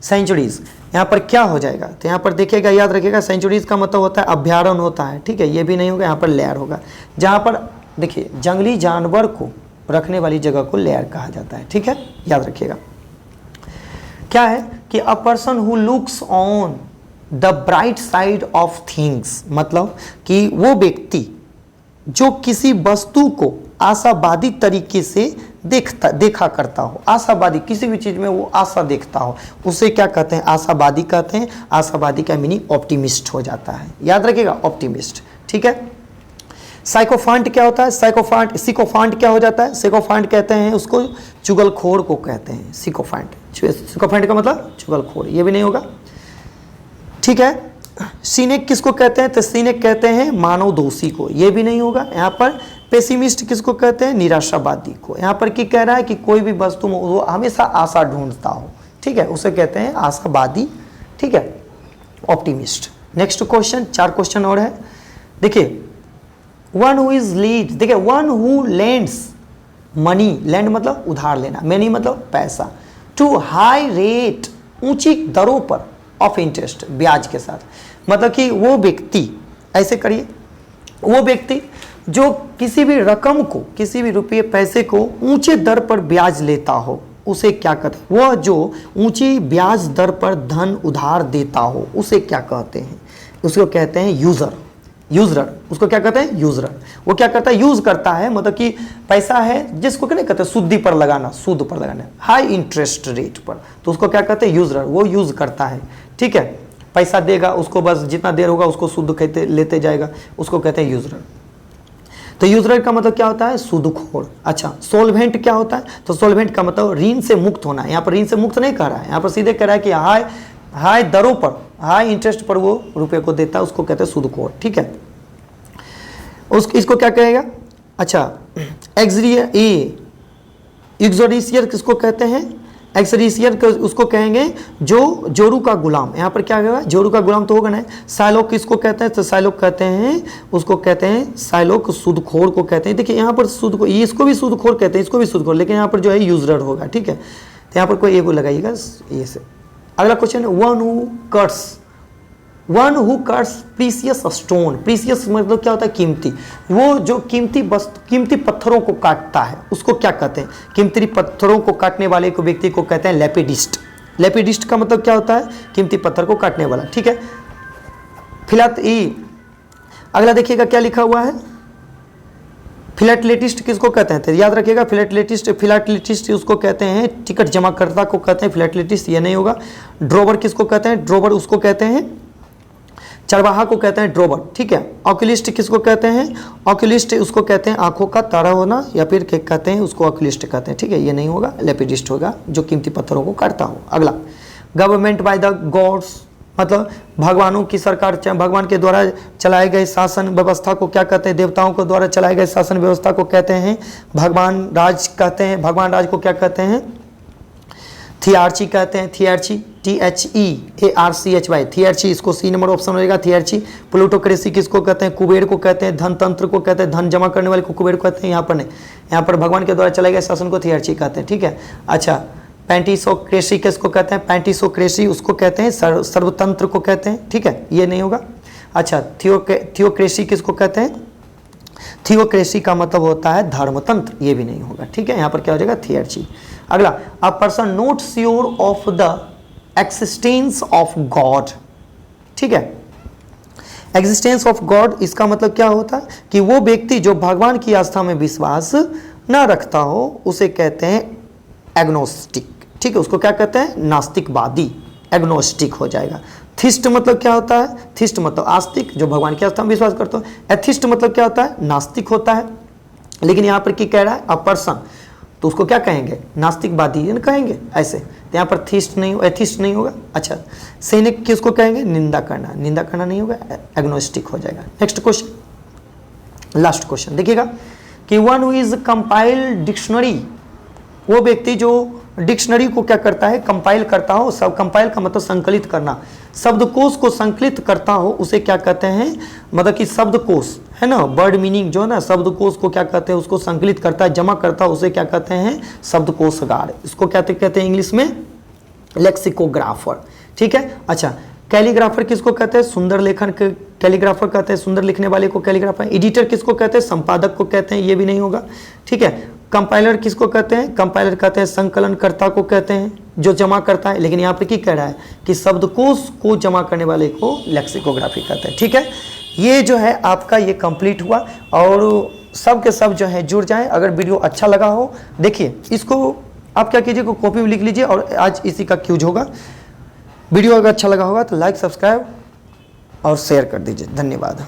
सेंचुरीज, यहाँ पर क्या हो जाएगा, तो यहाँ पर देखिएगा, याद रखिएगा, सेंचुरीज का मतलब होता है अभ्यारण्य होता है, ठीक है, ये भी नहीं होगा, यहाँ पर लेयर होगा। जहाँ पर देखिए जंगली जानवर को रखने वाली जगह को लेयर कहा जाता है, ठीक है, याद रखिएगा। क्या है कि a person who looks on the bright side of things, मतलब कि वो व्यक्ति जो किसी वस्तु को आशावादी तरीके से देखा करता हो, आशावादी, किसी भी चीज में वो आशा देखता हो, उसे क्या कहते हैं, आशावादी कहते हैं। आशावादी का मीनिंग ऑप्टिमिस्ट हो जाता है, याद रखिएगा, ऑप्टिमिस्ट, ठीक है। साइकोफांट क्या होता है, सिकोफांट क्या हो जाता है, सिकोफांट कहते हैं उसको, चुगलखोर को कहते हैं सिकोफांट। सिकोफांट का मतलब चुगलखोर, ये भी नहीं होगा, ठीक है। सीनिक किसको कहते हैं, तो सीनिक कहते हैं मानव दोषी को, ये भी नहीं होगा। यहाँ पर पेसिमिस्ट किसको कहते हैं, निराशावादी को। यहाँ पर क्या कह रहा है कि कोई भी वस्तु में वो हमेशा आशा ढूंढता हो, ठीक है, उसे कहते हैं आशावादी, ठीक है, ऑप्टिमिस्ट। नेक्स्ट क्वेश्चन, 4 क्वेश्चन और है, देखिए वन हु इज लीड, देखिए one who lends money, land मतलब उधार लेना, मनी मतलब पैसा, टू हाई रेट, ऊंची दरों पर, ऑफ इंटरेस्ट, ब्याज के साथ, मतलब कि वो व्यक्ति, ऐसे करिए, वो व्यक्ति जो किसी भी रकम को, किसी भी रुपये पैसे को ऊंचे दर पर ब्याज लेता हो, उसे क्या कहते हैं, वह जो ऊंची ब्याज दर पर धन उधार देता हो, उसे क्या कहते हैं, उसको कहते हैं यूजर, यूजर, उसको क्या कहते हैं, यूजर। वो क्या करता है, यूज करता है, मतलब कि पैसा है जिसको क्या नहीं कहते, सुद्धि पर लगाना, सूद पर लगाना, हाई इंटरेस्ट रेट पर, तो उसको क्या कहते हैं, यूजर, वो यूज करता है, ठीक है, पैसा देगा उसको, बस जितना देर होगा उसको शुद्ध कहते लेते जाएगा, उसको कहते हैं यूजर। तो यूजर का मतलब क्या होता है, सूदखोर। अच्छा, सोल्वेंट क्या होता है, तो सोल्वेंट का मतलब ऋण से मुक्त होना। यहाँ पर ऋण से मुक्त नहीं कर रहा है, यहाँ पर सीधे कह रहा है कि हाई दरों पर, हाई इंटरेस्ट पर वो रुपए को देता है, उसको कहते हैं सूदखोर, ठीक है। इसको क्या कहेगा, अच्छा, एग्जोरिशियर किसको कहते हैं, एक्सरिशियर उसको कहेंगे जो जोरू का गुलाम। यहाँ पर क्या कहेगा, जोरू का गुलाम तो होगा ना। साइलोक किसको कहते हैं, तो साइलोक कहते हैं, उसको कहते हैं साइलोक, सूदखोर को कहते हैं। देखिए यहाँ पर सूदखोर, इसको भी सूदखोर कहते हैं, इसको भी सूदखोर, लेकिन यहाँ पर जो है यूजर होगा, ठीक है। तो यहाँ पर कोई एगो लगाइएगा ये से। अगला क्वेश्चन है, one who curse precious stone, precious मतलब क्या होता है, कीमती, वो जो कीमती वस्तु, कीमती पत्थरों को काटता है, उसको क्या कहते हैं, कीमती पत्थरों को काटने वाले को व्यक्ति को कहते हैं लेपिडिस्ट। लेपिडिस्ट का मतलब क्या होता है, कीमती पत्थर को काटने वाला, ठीक है। अगला देखिएगा क्या लिखा हुआ है, फिलाटेलिस्ट किसको कहते हैं, तो याद रखिएगा, फिलाटेलिस्ट उसको कहते हैं टिकट जमाकर्ता को कहते हैं फिलाटेलिस्ट, ये नहीं होगा। ड्रोवर किसको कहते हैं, ड्रोवर उसको कहते हैं चरवाहा को कहते हैं ड्रोवर, ठीक है। ऑक्यूलिस्ट किसको कहते हैं, ऑक्यूलिस्ट उसको कहते हैं आंखों का तारा होना, या फिर क्या कहते हैं उसको ऑक्यूलिस्ट कहते हैं, ठीक है, ये नहीं होगा। लेपिडिस्ट होगा जो कीमती पत्थरों को काटता हो। अगला, गवर्नमेंट बाय द गॉड्स, मतलब भगवानों की सरकार, भगवान के द्वारा चलाए गए शासन व्यवस्था को क्या कहते हैं, देवताओं के द्वारा चलाए गए शासन व्यवस्था को कहते हैं भगवान राज कहते हैं। भगवान राज को क्या कहते हैं, थियार्ची कहते हैं, थियार्ची, THEARCHY, थियार्ची, इसको सी नंबर ऑप्शन रहेगा, थियार्ची। प्लूटोक्रेसी किसको कहते हैं, कुबेर को कहते हैं। धन तंत्र को कहते हैं, धन जमा करने वाले को कुबेर को कहते हैं। यहाँ पर नहीं, यहाँ पर भगवान के द्वारा चलाए गए शासन को थियार्ची कहते हैं, ठीक है। अच्छा, पैंटिसोक्रेसी किसको कहते हैं, पैंटिसोक्रेसी उसको कहते हैं सर्वतंत्र को कहते हैं, ठीक है, ये नहीं होगा। अच्छा, थियोक्रेसी किसको कहते हैं, थियोक्रेसी का मतलब होता है धर्मतंत्र, ये भी नहीं होगा, ठीक है। यहाँ पर क्या हो जाएगा, थियर्ची। अगला, a person not sure of the existence of God, ठीक है। एग्जिस्टेंस ऑफ गॉड, इसका मतलब क्या होता है कि वो व्यक्ति जो भगवान की आस्था में विश्वास न रखता हो, उसे कहते हैं एग्नोस्टिक, ठीक है, उसको क्या कहते हैं, नास्तिकवादी, एग्नोस्टिक हो जाएगा। थिस्ट मतलब क्या होता है, थिस्ट मतलब आस्तिक, जो भगवान की आस्था में विश्वास करता है। एथिस्ट मतलब क्या होता है, नास्तिक होता है। लेकिन यहाँ पर क्या कह रहा है, अ पर्सन, तो उसको क्या कहेंगे, नास्तिकवादी कहेंगे ऐसे। तो यहाँ पर थिस्ट नहीं, एथिस्ट नहीं होगा। अच्छा, सैनिक किसको कहेंगे, निंदा करना, निंदा करना नहीं होगा, एग्नोस्टिक हो जाएगा। नेक्स्ट क्वेश्चन, लास्ट क्वेश्चन देखिएगा कि one who is compiled dictionary, वो व्यक्ति जो डिक्शनरी को क्या करता है, कंपाइल करता हो। सब कंपाइल का मतलब संकलित करना, शब्दकोश को संकलित करता हो, उसे क्या कहते हैं, मतलब कि शब्दकोश है ना, वर्ड मीनिंग जो है ना, शब्दकोश को क्या कहते हैं, उसको संकलित करता है, जमा करता है, उसे क्या कहते हैं, शब्दकोशगार। इसको क्या कहते हैं इंग्लिश में, लेक्सिकोग्राफर, ठीक है। अच्छा, कैलीग्राफर किसको कहते हैं? सुंदर लेखन के कैलीग्राफर कहते हैं, सुंदर लिखने वाले को कैलीग्राफर। एडिटर किसको कहते हैं? संपादक को कहते हैं, ये भी नहीं होगा, ठीक है। कंपाइलर किसको कहते हैं? कंपाइलर कहते हैं संकलनकर्ता को कहते हैं, जो जमा करता है। लेकिन यहाँ पर क्या कह रहा है कि शब्दकोश को जमा करने वाले को लेक्सिकोग्राफी कहते हैं, ठीक है। ये जो है आपका ये कंप्लीट हुआ, और सब के सब जो है जुड़ जाएं। अगर वीडियो अच्छा लगा हो, देखिए इसको आप क्या कीजिए, कॉपी में लिख लीजिए, और आज इसी का क्यूज होगा। वीडियो अगर अच्छा लगा होगा तो लाइक, सब्सक्राइब और शेयर कर दीजिए। धन्यवाद।